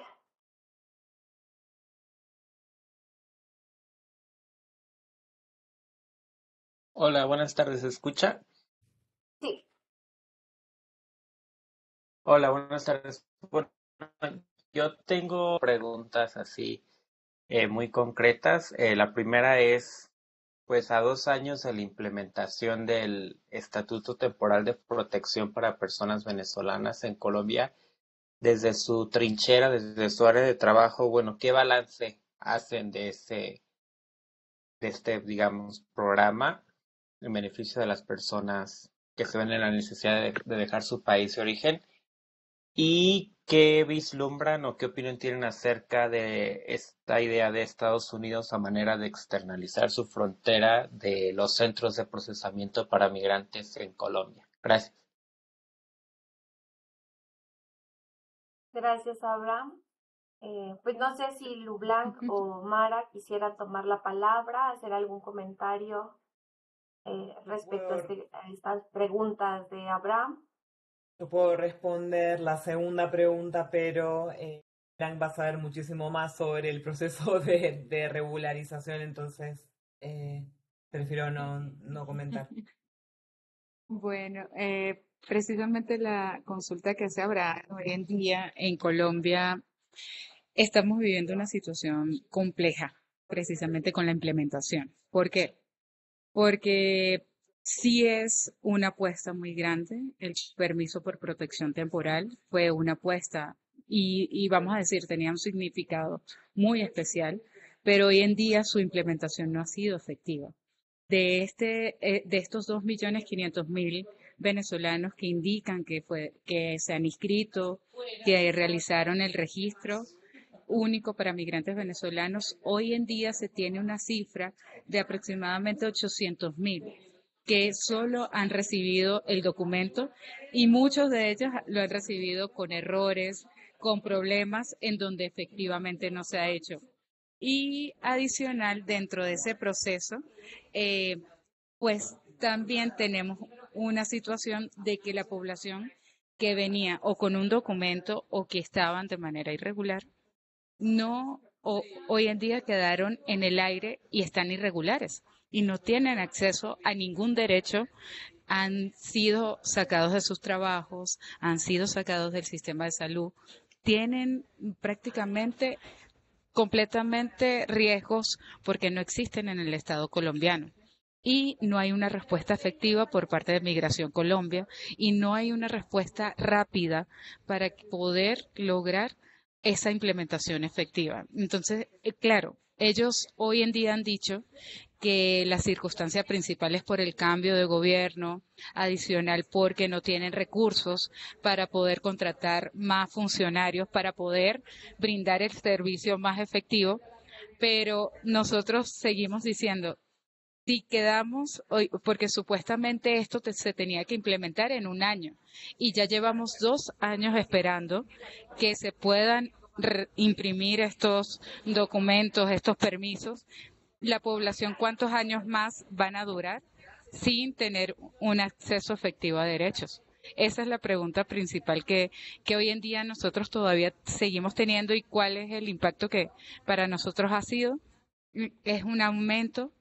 Hola, buenas tardes, ¿se escucha? Sí, Hola, buenas tardes. Bueno, yo tengo preguntas así muy concretas. La primera es, pues a 2 años de la implementación del Estatuto Temporal de Protección para Personas Venezolanas en Colombia, desde su trinchera, desde su área de trabajo, bueno, ¿qué balance hacen de este, digamos, programa en beneficio de las personas que se ven en la necesidad de dejar su país de origen? ¿Y qué vislumbran o qué opinión tienen acerca de esta idea de Estados Unidos a manera de externalizar su frontera de los centros de procesamiento para migrantes en Colombia? Gracias. gracias, Abraham. Pues no sé si Lublanc o Mara quisiera tomar la palabra, hacer algún comentario respecto Puedo, a estas preguntas de Abraham. yo puedo responder la segunda pregunta, pero Frank va a saber muchísimo más sobre el proceso de regularización, entonces prefiero no comentar. Bueno, precisamente la consulta que se habrá hoy en día en Colombia, estamos viviendo una situación compleja, precisamente con la implementación. ¿Por qué? Porque sí es una apuesta muy grande. El permiso por protección temporal fue una apuesta y vamos a decir, tenía un significado muy especial, pero hoy en día su implementación no ha sido efectiva. De estos 2.500.000 venezolanos que indican que se han inscrito, que realizaron el registro único para migrantes venezolanos, hoy en día se tiene una cifra de aproximadamente 800.000 que solo han recibido el documento y muchos de ellos lo han recibido con errores, con problemas en donde efectivamente no se ha hecho. Y adicional, dentro de ese proceso, eh, pues también tenemos una situación de que la población que venía o con un documento o que estaban de manera irregular, no, hoy en día quedaron en el aire y están irregulares y no tienen acceso a ningún derecho, han sido sacados de sus trabajos, han sido sacados del sistema de salud, tienen prácticamente completamente riesgos porque no existen en el Estado colombiano. Y no hay una respuesta efectiva por parte de Migración Colombia y no hay una respuesta rápida para poder lograr esa implementación efectiva. Entonces, claro, ellos hoy en día han dicho que la circunstancia principal es por el cambio de gobierno, adicional porque no tienen recursos para poder contratar más funcionarios, para poder brindar el servicio más efectivo, pero nosotros seguimos diciendo, si quedamos, porque supuestamente esto se tenía que implementar en un año y ya llevamos 2 años esperando que se puedan imprimir estos documentos, estos permisos, la población cuántos años más van a durar sin tener un acceso efectivo a derechos. Esa es la pregunta principal que hoy en día nosotros todavía seguimos teniendo y cuál es el impacto que para nosotros ha sido. Es un aumento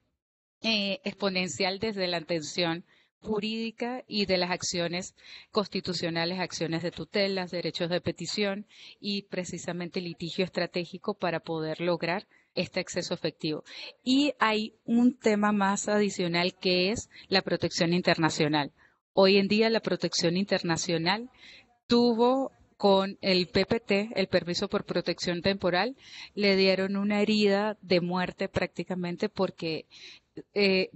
exponencial desde la atención jurídica y de las acciones constitucionales, acciones de tutelas, derechos de petición y precisamente litigio estratégico para poder lograr este acceso efectivo. Y hay un tema más adicional que es la protección internacional. Hoy en día la protección internacional tuvo con el PPT, el permiso por protección temporal, le dieron una herida de muerte prácticamente porque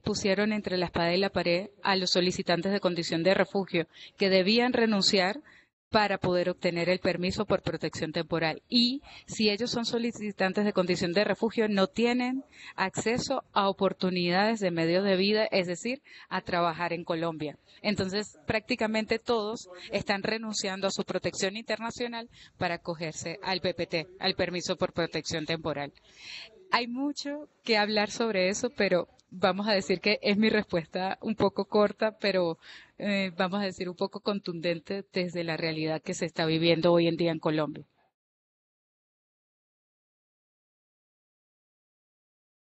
pusieron entre la espada y la pared a los solicitantes de condición de refugio que debían renunciar para poder obtener el permiso por protección temporal. Y si ellos son solicitantes de condición de refugio, no tienen acceso a oportunidades de medio de vida, es decir, a trabajar en Colombia. Entonces, prácticamente todos están renunciando a su protección internacional para acogerse al PPT, al permiso por protección temporal. Hay mucho que hablar sobre eso, pero vamos a decir que es mi respuesta un poco corta, pero vamos a decir un poco contundente desde la realidad que se está viviendo hoy en día en Colombia.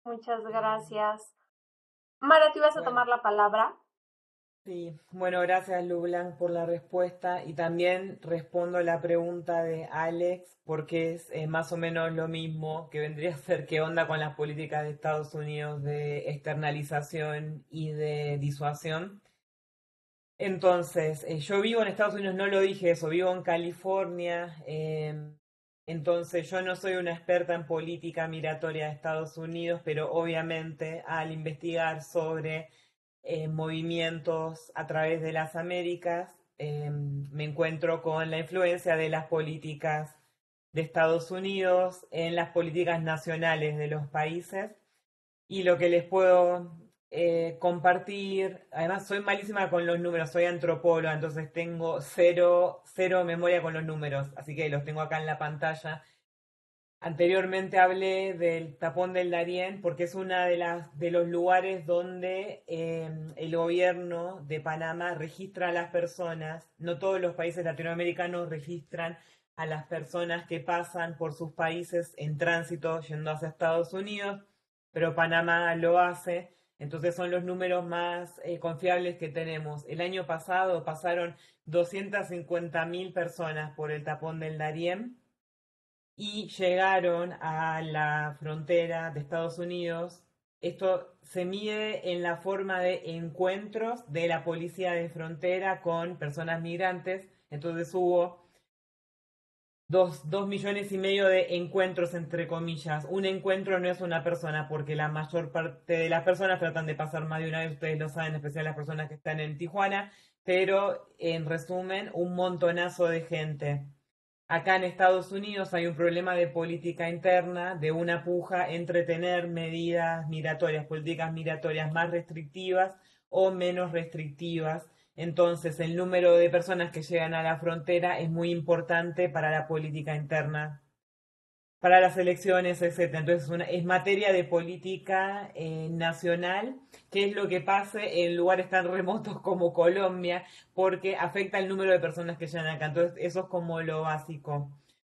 Muchas gracias. Mara, ¿tú ibas a Bueno, tomar la palabra? sí, bueno, gracias Lublan por la respuesta y también respondo la pregunta de Alex porque es más o menos lo mismo que vendría a ser qué onda con las políticas de Estados Unidos de externalización y de disuasión. Entonces, yo vivo en Estados Unidos, no lo dije eso, vivo en California, entonces yo no soy una experta en política migratoria de Estados Unidos, pero obviamente al investigar sobre movimientos a través de las Américas, me encuentro con la influencia de las políticas de Estados Unidos en las políticas nacionales de los países y lo que les puedo compartir, además soy malísima con los números, soy antropóloga, entonces tengo cero memoria con los números, así que los tengo acá en la pantalla. Anteriormente hablé del tapón del Darién porque es una de los lugares donde el gobierno de Panamá registra a las personas. No todos los países latinoamericanos registran a las personas que pasan por sus países en tránsito yendo hacia Estados Unidos, pero Panamá lo hace. Entonces son los números más confiables que tenemos. El año pasado pasaron 250.000 personas por el tapón del Darién y llegaron a la frontera de Estados Unidos. Esto se mide en la forma de encuentros de la policía de frontera con personas migrantes. Entonces hubo 2,5 millones de encuentros, entre comillas. Un encuentro no es una persona, porque la mayor parte de las personas tratan de pasar más de una vez, ustedes lo saben, en especial las personas que están en Tijuana, pero en resumen, un montonazo de gente. Acá en Estados Unidos hay un problema de política interna, de una puja entre tener medidas migratorias, políticas migratorias más restrictivas o menos restrictivas. Entonces, el número de personas que llegan a la frontera es muy importante para la política interna, para las elecciones, etcétera. Entonces, es materia de política nacional, qué es lo que pase en lugares tan remotos como Colombia, porque afecta el número de personas que llegan acá. Entonces, eso es como lo básico.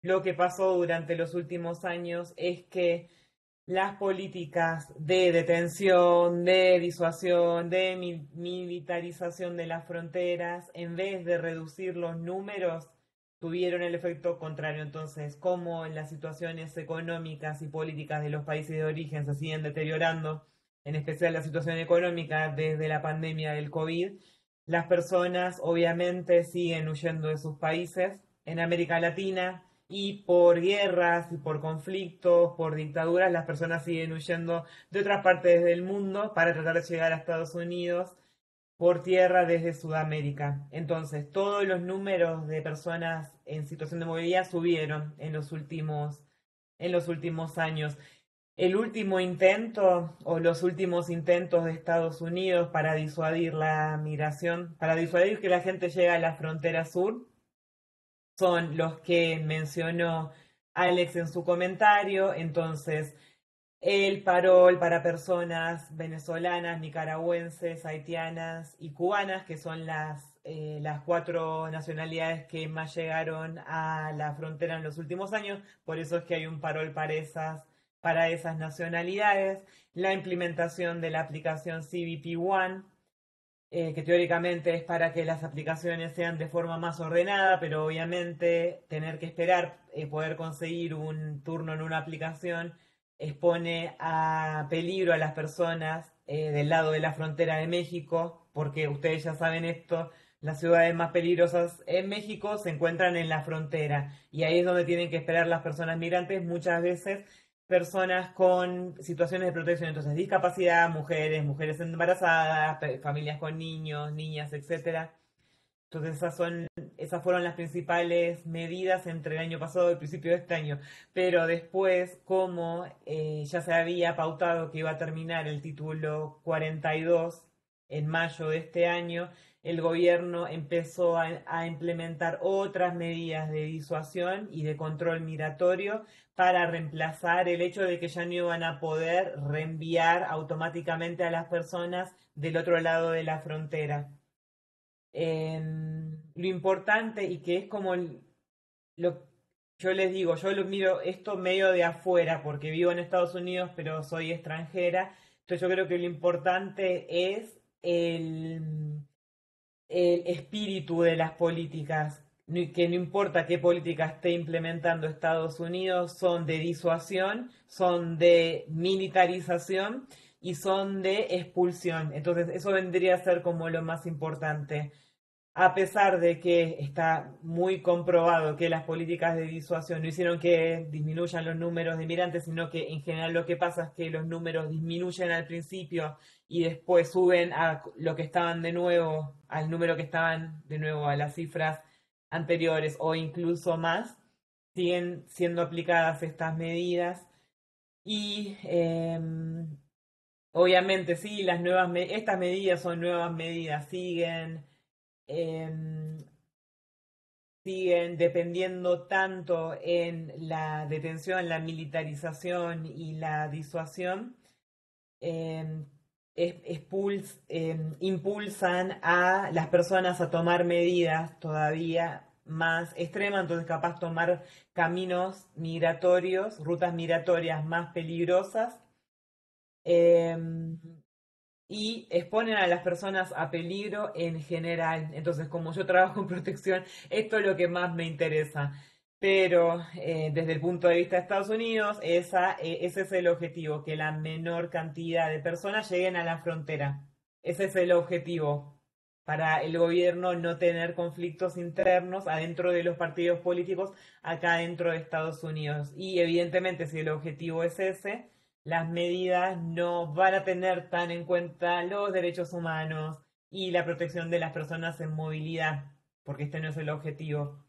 Lo que pasó durante los últimos años es que las políticas de detención, de disuasión, de militarización de las fronteras, en vez de reducir los números, tuvieron el efecto contrario. Entonces, como las situaciones económicas y políticas de los países de origen se siguen deteriorando, en especial la situación económica desde la pandemia del COVID, las personas obviamente siguen huyendo de sus países. En América Latina, y por guerras y por conflictos, por dictaduras, las personas siguen huyendo de otras partes del mundo para tratar de llegar a Estados Unidos por tierra desde Sudamérica. Entonces, todos los números de personas en situación de movilidad subieron en los últimos años. El último intento o los últimos intentos de Estados Unidos para disuadir la migración, para disuadir que la gente llegue a la frontera sur, son los que mencionó Alex en su comentario. Entonces, el parol para personas venezolanas, nicaragüenses, haitianas y cubanas, que son las 4 nacionalidades que más llegaron a la frontera en los últimos años. Por eso es que hay un parol para esas nacionalidades. La implementación de la aplicación CBP One, que teóricamente es para que las aplicaciones sean de forma más ordenada, pero obviamente tener que esperar poder conseguir un turno en una aplicación expone a peligro a las personas del lado de la frontera de México, porque ustedes ya saben esto, las ciudades más peligrosas en México se encuentran en la frontera, y ahí es donde tienen que esperar las personas migrantes, muchas veces personas con situaciones de protección, entonces discapacidad, mujeres embarazadas, familias con niños, niñas, etcétera. Entonces esas fueron las principales medidas entre el año pasado y el principio de este año. Pero después, como ya se había pautado que iba a terminar el título 42 en mayo de este año, el gobierno empezó a implementar otras medidas de disuasión y de control migratorio para reemplazar el hecho de que ya no iban a poder reenviar automáticamente a las personas del otro lado de la frontera. Lo importante, y que es como lo, yo les digo, yo lo miro esto medio de afuera porque vivo en Estados Unidos pero soy extranjera, entonces yo creo que lo importante es el espíritu de las políticas, que no importa qué política esté implementando Estados Unidos, son de disuasión, son de militarización y son de expulsión. Entonces eso vendría a ser como lo más importante. A pesar de que está muy comprobado que las políticas de disuasión no hicieron que disminuyan los números de migrantes, sino que en general lo que pasa es que los números disminuyen al principio y después suben a lo que estaban de nuevo, al número que estaban de nuevo, a las cifras anteriores o incluso más, siguen siendo aplicadas estas medidas y obviamente sí, estas medidas son nuevas medidas, em, siguen dependiendo tanto en la detención, la militarización y la disuasión, eh, impulsan a las personas a tomar medidas todavía más extremas, entonces capaz tomar caminos migratorios, rutas migratorias más peligrosas. y exponen a las personas a peligro en general. Entonces, como yo trabajo en protección, esto es lo que más me interesa. Pero desde el punto de vista de Estados Unidos, ese es el objetivo, que la menor cantidad de personas lleguen a la frontera. Ese es el objetivo para el gobierno, no tener conflictos internos adentro de los partidos políticos acá dentro de Estados Unidos. Y evidentemente, si el objetivo es ese, las medidas no van a tener tan en cuenta los derechos humanos y la protección de las personas en movilidad, porque este no es el objetivo.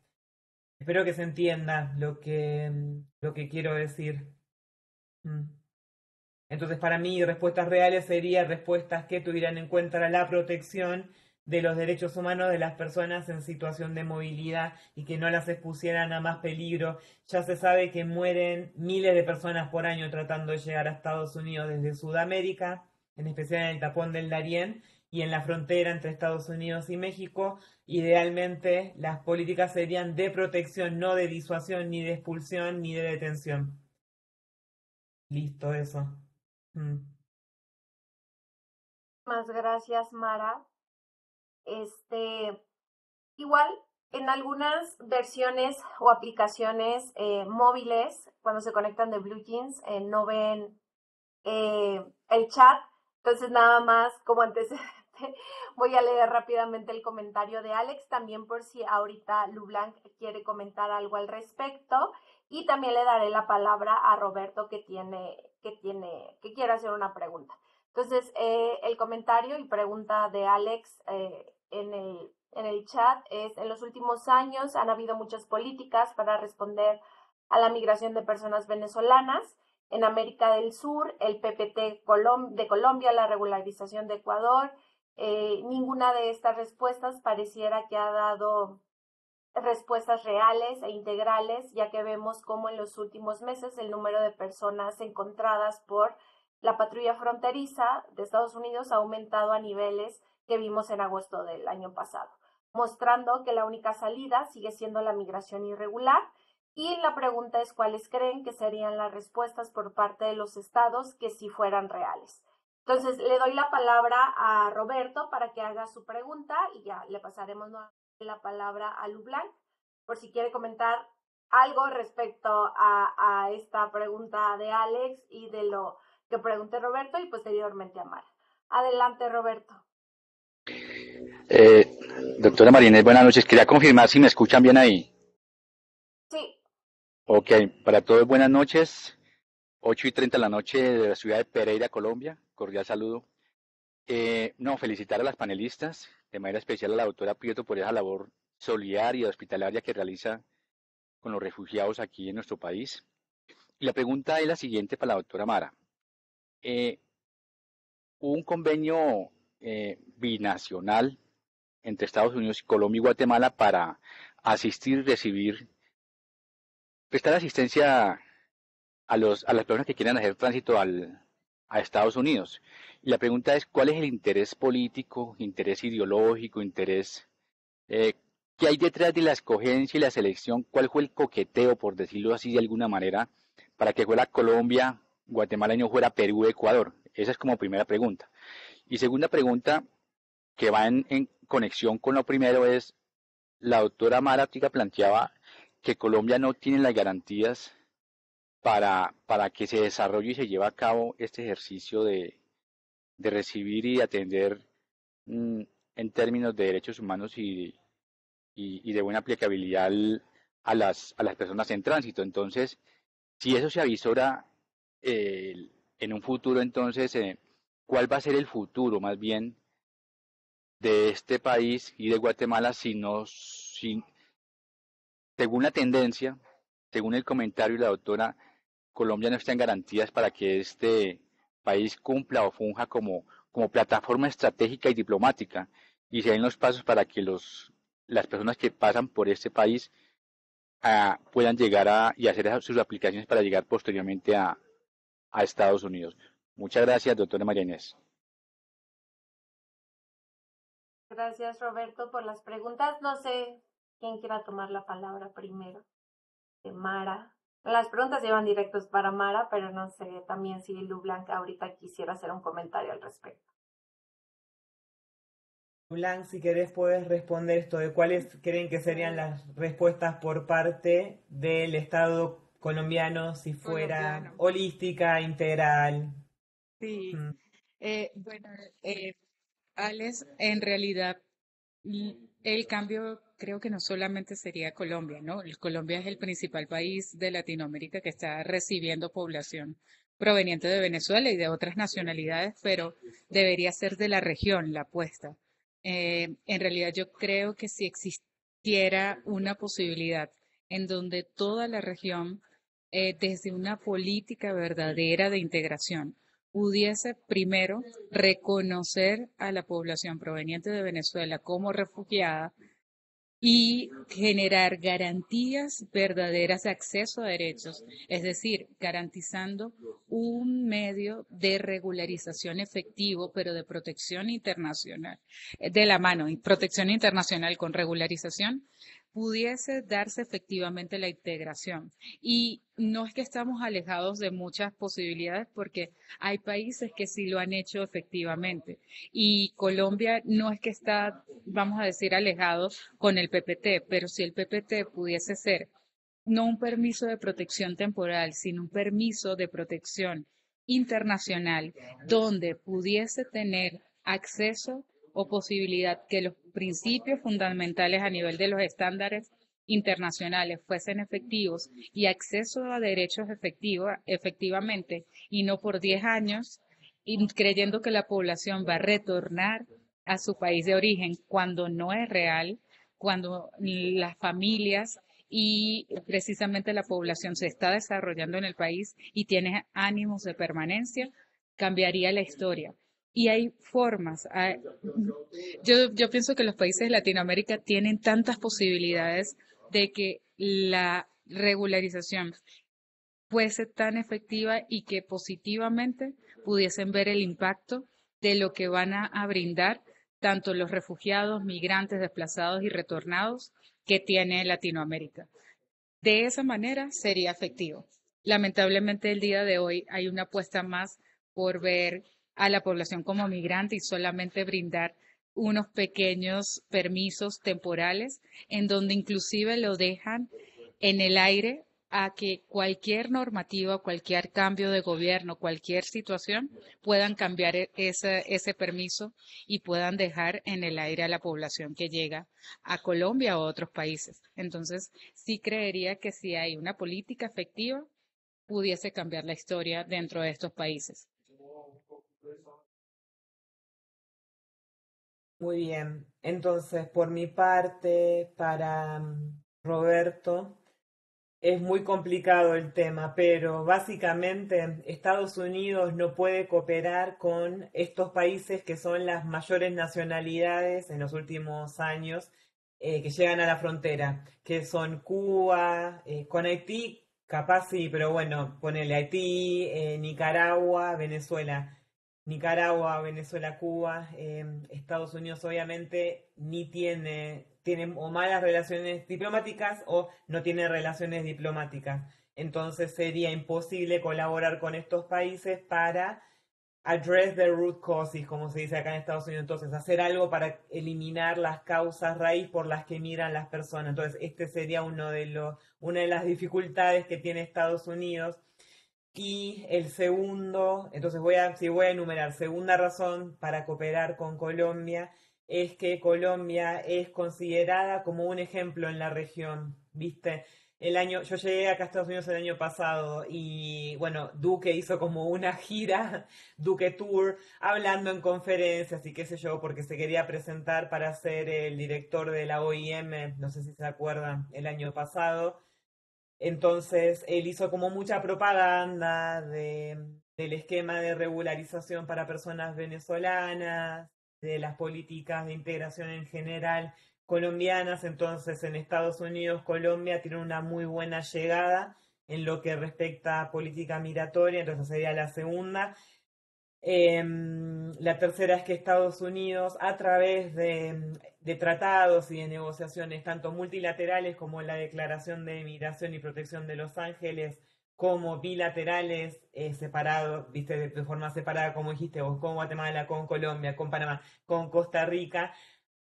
Espero que se entienda lo que quiero decir. Mm. Entonces, para mí, respuestas reales serían respuestas que tuvieran en cuenta la protección de los derechos humanos de las personas en situación de movilidad y que no las expusieran a más peligro. Ya se sabe que mueren miles de personas por año tratando de llegar a Estados Unidos desde Sudamérica, en especial en el tapón del Darién y en la frontera entre Estados Unidos y México. Idealmente, las políticas serían de protección, no de disuasión, ni de expulsión, ni de detención. Listo, eso. Mm. Más gracias, Mara. Este, igual, en algunas versiones o aplicaciones móviles, cuando se conectan de Blue Jeans, no ven el chat. Entonces, nada más como antecedente, voy a leer rápidamente el comentario de Alex, también por si ahorita Lublanc quiere comentar algo al respecto. Y también le daré la palabra a Roberto que quiere hacer una pregunta. Entonces, el comentario y pregunta de Alex en el chat es: en los últimos años han habido muchas políticas para responder a la migración de personas venezolanas. En América del Sur, el PPT de Colombia, la regularización de Ecuador. Ninguna de estas respuestas pareciera que ha dado respuestas reales e integrales, ya que vemos cómo en los últimos meses el número de personas encontradas por la patrulla fronteriza de Estados Unidos ha aumentado a niveles que vimos en agosto del año pasado, mostrando que la única salida sigue siendo la migración irregular. Y la pregunta es: ¿cuáles creen que serían las respuestas por parte de los estados que si fueran reales? Entonces, le doy la palabra a Roberto para que haga su pregunta y ya le pasaremos la palabra a Lublanc por si quiere comentar algo respecto a esta pregunta de Alex y de lo que pregunte Roberto y posteriormente a Mara. Adelante, Roberto. Eh, Doctora Marínez, buenas noches. Quería confirmar si me escuchan bien ahí. Sí. Ok, para todos buenas noches. 8:30 de la noche de la ciudad de Pereira, Colombia. Cordial saludo. No, felicitar a las panelistas, de manera especial a la doctora Prieto por esa labor solidaria y hospitalaria que realiza con los refugiados aquí en nuestro país. Y la pregunta es la siguiente para la doctora Mara. Hubo un convenio binacional entre Estados Unidos y Colombia y Guatemala para asistir y recibir, prestar asistencia a las personas que quieran hacer tránsito a Estados Unidos. Y la pregunta es: ¿cuál es el interés político, interés ideológico, interés que hay detrás de la escogencia y la selección? ¿Cuál fue el coqueteo, por decirlo así de alguna manera, para que fuera Colombia, Guatemala y no fuera Perú, Ecuador? Esa es como primera pregunta. Y segunda pregunta, que va en conexión con lo primero, es: la doctora Mara Tica planteaba que Colombia no tiene las garantías para que se desarrolle y se lleve a cabo este ejercicio de recibir y atender en términos de derechos humanos y de buena aplicabilidad a las personas en tránsito. Entonces, si eso se avisora en un futuro, entonces, ¿cuál va a ser el futuro más bien de este país y de Guatemala según la tendencia, según el comentario de la doctora, Colombia no está en garantías para que este país cumpla o funja como plataforma estratégica y diplomática y se den los pasos para que las personas que pasan por este país puedan llegar y hacer sus aplicaciones para llegar posteriormente a Estados Unidos? Muchas gracias, doctora María Inés. Gracias, Roberto, por las preguntas. No sé quién quiera tomar la palabra primero. Mara. Las preguntas llevan directos para Mara, pero no sé también si Lu Blanca ahorita quisiera hacer un comentario al respecto. Blanc, si querés, puedes responder esto de cuáles creen que serían las respuestas por parte del Estado colombiano si fuera Colombiano. holística, integral. Sí. Mm. Bueno, eh, Alex, en realidad el cambio creo que no solamente sería Colombia, ¿no? Colombia es el principal país de Latinoamérica que está recibiendo población proveniente de Venezuela y de otras nacionalidades, pero debería ser de la región la apuesta. En realidad yo creo que si existiera una posibilidad en donde toda la región, desde una política verdadera de integración, pudiese primero reconocer a la población proveniente de Venezuela como refugiada y generar garantías verdaderas de acceso a derechos, es decir, garantizando un medio de regularización efectivo, pero de protección internacional, de la mano, y protección internacional con regularización, pudiese darse efectivamente la integración. Y no es que estamos alejados de muchas posibilidades porque hay países que sí lo han hecho efectivamente. Y Colombia no es que está, vamos a decir, alejado con el PPT, pero si el PPT pudiese ser no un permiso de protección temporal, sino un permiso de protección internacional, donde pudiese tener acceso o posibilidad que los principios fundamentales a nivel de los estándares internacionales fuesen efectivos y acceso a derechos efectivamente, y no por 10 años, y creyendo que la población va a retornar a su país de origen cuando no es real, cuando las familias y precisamente la población se está desarrollando en el país y tiene ánimos de permanencia, cambiaría la historia. Y hay formas. Yo pienso que los países de Latinoamérica tienen tantas posibilidades de que la regularización fuese tan efectiva y que positivamente pudiesen ver el impacto de lo que van a brindar tanto los refugiados, migrantes, desplazados y retornados que tiene Latinoamérica. De esa manera sería efectivo. Lamentablemente el día de hoy hay una apuesta más por ver a la población como migrante y solamente brindar unos pequeños permisos temporales en donde inclusive lo dejan en el aire a que cualquier normativa, cualquier cambio de gobierno, cualquier situación puedan cambiar ese permiso y puedan dejar en el aire a la población que llega a Colombia o a otros países. Entonces, sí creería que si hay una política efectiva, pudiese cambiar la historia dentro de estos países. Muy bien. Entonces, por mi parte, para Roberto, es muy complicado el tema, pero básicamente Estados Unidos no puede cooperar con estos países que son las mayores nacionalidades en los últimos años que llegan a la frontera, que son Cuba, con Haití, capaz sí, pero bueno, ponele Haití, Nicaragua, Venezuela. Nicaragua, Venezuela, Cuba, Estados Unidos obviamente ni tiene o malas relaciones diplomáticas o no tiene relaciones diplomáticas. Entonces sería imposible colaborar con estos países para address the root causes, como se dice acá en Estados Unidos. Entonces, hacer algo para eliminar las causas raíz por las que migran las personas. Entonces, este sería una de las dificultades que tiene Estados Unidos. Y el segundo, entonces si voy a enumerar, segunda razón para cooperar con Colombia es que Colombia es considerada como un ejemplo en la región, ¿viste? Yo llegué acá a Estados Unidos el año pasado y bueno, Duque hizo como una gira, Duque Tour, hablando en conferencias y qué sé yo, porque se quería presentar para ser el director de la OIM, no sé si se acuerdan, el año pasado. Entonces, él hizo como mucha propaganda del esquema de regularización para personas venezolanas, de las políticas de integración en general colombianas. Entonces, en Estados Unidos, Colombia tiene una muy buena llegada en lo que respecta a política migratoria, entonces sería la segunda. La tercera es que Estados Unidos, a través de tratados y de negociaciones, tanto multilaterales como la Declaración de Migración y Protección de Los Ángeles, como bilaterales, separados, viste, de forma separada, como dijiste vos, con Guatemala, con Colombia, con Panamá, con Costa Rica,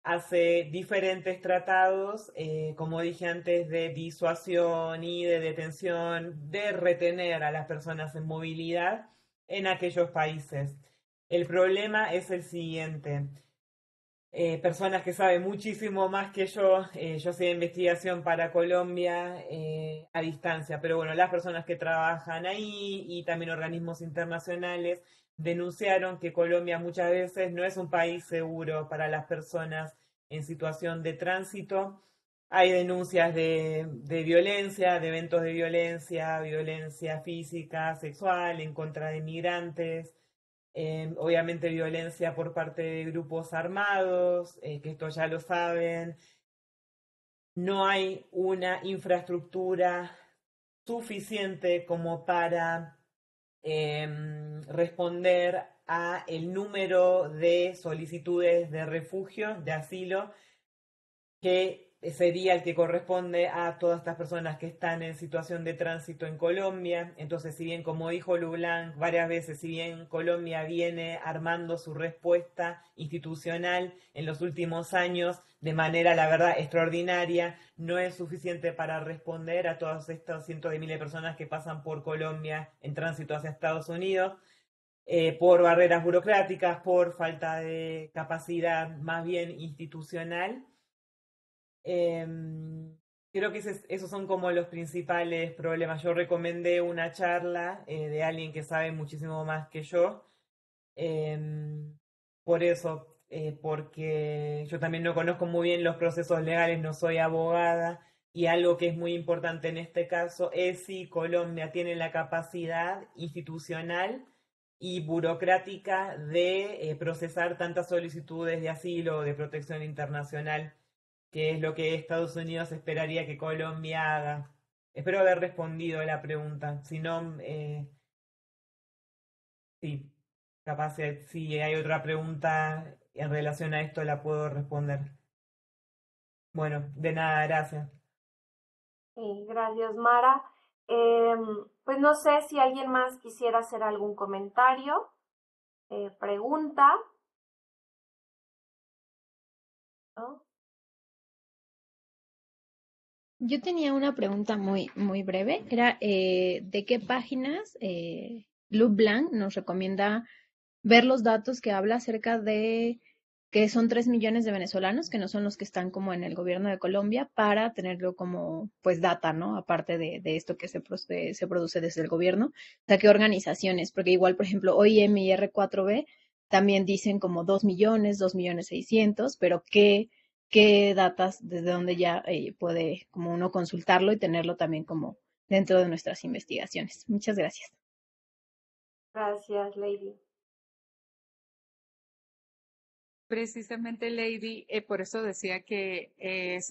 hace diferentes tratados, como dije antes, de disuasión y de detención, de retener a las personas en movilidad en aquellos países. El problema es el siguiente. Personas que saben muchísimo más que yo soy de investigación para Colombia a distancia, pero bueno, las personas que trabajan ahí y también organismos internacionales denunciaron que Colombia muchas veces no es un país seguro para las personas en situación de tránsito. Hay denuncias de violencia, de eventos de violencia, violencia física, sexual en contra de migrantes, obviamente violencia por parte de grupos armados, que esto ya lo saben. No hay una infraestructura suficiente como para responder a el número de solicitudes de refugio, de asilo, que sería el que corresponde a todas estas personas que están en situación de tránsito en Colombia. Entonces, si bien, como dijo Lublanc varias veces, si bien Colombia viene armando su respuesta institucional en los últimos años de manera, la verdad, extraordinaria, no es suficiente para responder a todos estos cientos de miles de personas que pasan por Colombia en tránsito hacia Estados Unidos. Por barreras burocráticas, por falta de capacidad más bien institucional. Creo que esos son como los principales problemas. Yo recomendé una charla de alguien que sabe muchísimo más que yo. Por eso, porque yo también no conozco muy bien los procesos legales, no soy abogada, y algo que es muy importante en este caso es si Colombia tiene la capacidad institucional y burocrática de procesar tantas solicitudes de asilo o de protección internacional, que es lo que Estados Unidos esperaría que Colombia haga. Espero haber respondido a la pregunta. Si no, sí, capaz si hay otra pregunta en relación a esto la puedo responder. Bueno, de nada, gracias. Gracias, Mara. Pues no sé si alguien más quisiera hacer algún comentario, pregunta, ¿no? Yo tenía una pregunta muy breve. Era ¿de qué páginas Luc Blanc nos recomienda ver los datos que habla acerca de que son 3 millones de venezolanos, que no son los que están como en el gobierno de Colombia, para tenerlo como pues data, ¿no? Aparte de esto que se produce desde el gobierno. O sea, ¿qué organizaciones? Porque igual, por ejemplo, OIM y R4B también dicen como 2 millones, 2 millones 600, pero qué datas desde donde ya puede como uno consultarlo y tenerlo también como dentro de nuestras investigaciones. Muchas gracias. Gracias, Lady. Precisamente, Lady, por eso decía que es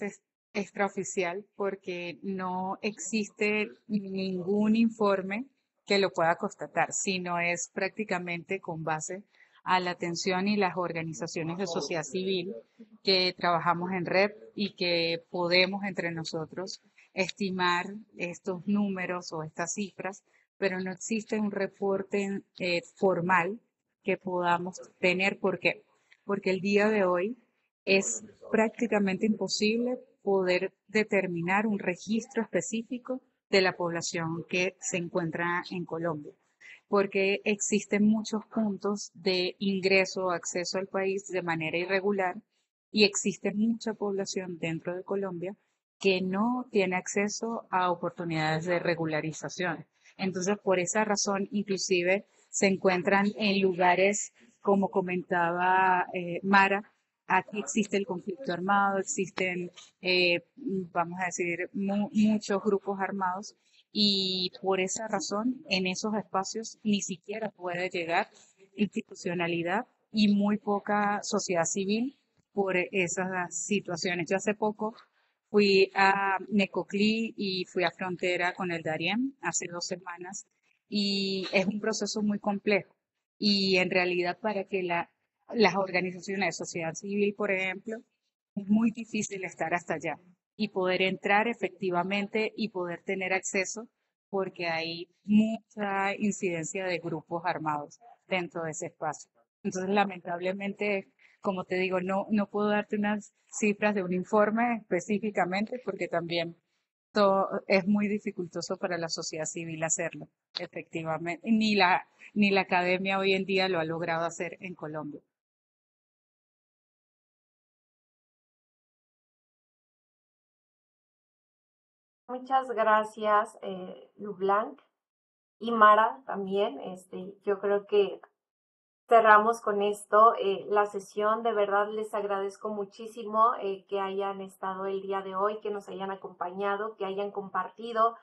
extraoficial, porque no existe ningún informe que lo pueda constatar, sino es prácticamente con base a la atención y las organizaciones de sociedad civil que trabajamos en red y que podemos entre nosotros estimar estos números o estas cifras, pero no existe un reporte formal que podamos tener. ¿Por qué? Porque el día de hoy es prácticamente imposible poder determinar un registro específico de la población que se encuentra en Colombia, porque existen muchos puntos de ingreso o acceso al país de manera irregular y existe mucha población dentro de Colombia que no tiene acceso a oportunidades de regularización. Entonces, por esa razón, inclusive se encuentran en lugares, como comentaba Mara, aquí existe el conflicto armado, existen, vamos a decir, muchos grupos armados y por esa razón en esos espacios ni siquiera puede llegar institucionalidad y muy poca sociedad civil por esas situaciones. Yo hace poco fui a Necoclí y fui a frontera con el Darién hace 2 semanas y es un proceso muy complejo y en realidad para que las organizaciones de sociedad civil, por ejemplo, es muy difícil estar hasta allá y poder entrar efectivamente y poder tener acceso porque hay mucha incidencia de grupos armados dentro de ese espacio. Entonces, lamentablemente, como te digo, no puedo darte unas cifras de un informe específicamente porque también todo es muy dificultoso para la sociedad civil hacerlo, efectivamente. Ni la academia hoy en día lo ha logrado hacer en Colombia. Muchas gracias, Lublanc y Mara también. Yo creo que cerramos con esto la sesión. De verdad les agradezco muchísimo que hayan estado el día de hoy, que nos hayan acompañado, que hayan compartido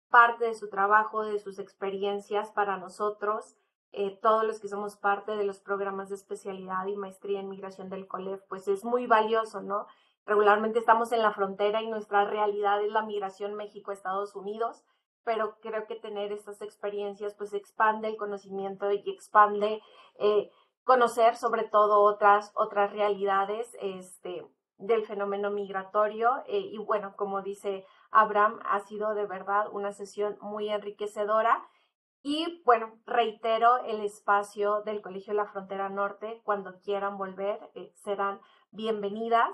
parte de su trabajo, de sus experiencias para nosotros. Todos los que somos parte de los programas de especialidad y maestría en migración del COLEF, pues es muy valioso, ¿no? Regularmente estamos en la frontera y nuestra realidad es la migración México-Estados Unidos, pero creo que tener estas experiencias pues expande el conocimiento y expande conocer sobre todo otras realidades del fenómeno migratorio. Y bueno, como dice Abraham, ha sido de verdad una sesión muy enriquecedora. Y bueno, reitero el espacio del Colegio de la Frontera Norte. Cuando quieran volver, serán bienvenidas.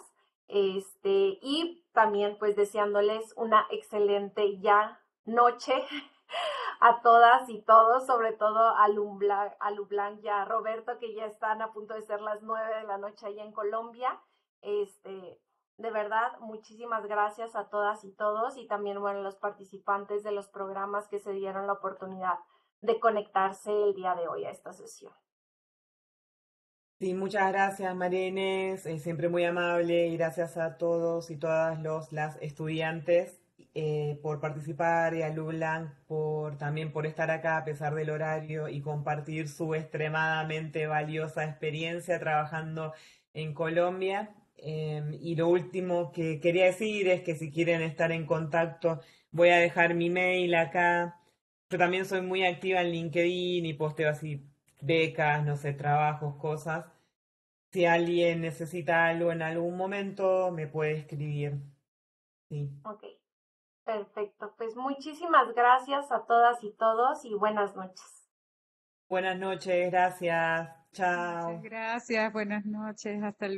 Y también pues deseándoles una excelente ya noche a todas y todos, sobre todo a Lublanc y a Roberto, que ya están a punto de ser las 9 de la noche allá en Colombia. De verdad, muchísimas gracias a todas y todos, y también, bueno, los participantes de los programas que se dieron la oportunidad de conectarse el día de hoy a esta sesión. Sí, muchas gracias, María Inés, siempre muy amable, y gracias a todos y todas las estudiantes por participar, y a Lublanc también por estar acá a pesar del horario y compartir su extremadamente valiosa experiencia trabajando en Colombia. Y lo último que quería decir es que si quieren estar en contacto, voy a dejar mi mail acá. Yo también soy muy activa en LinkedIn y posteo así becas, no sé, trabajos, cosas. Si alguien necesita algo en algún momento, me puede escribir. Sí. Ok, perfecto. Pues muchísimas gracias a todas y todos y buenas noches. Buenas noches, gracias. Muchas Chao. gracias, buenas noches, hasta luego.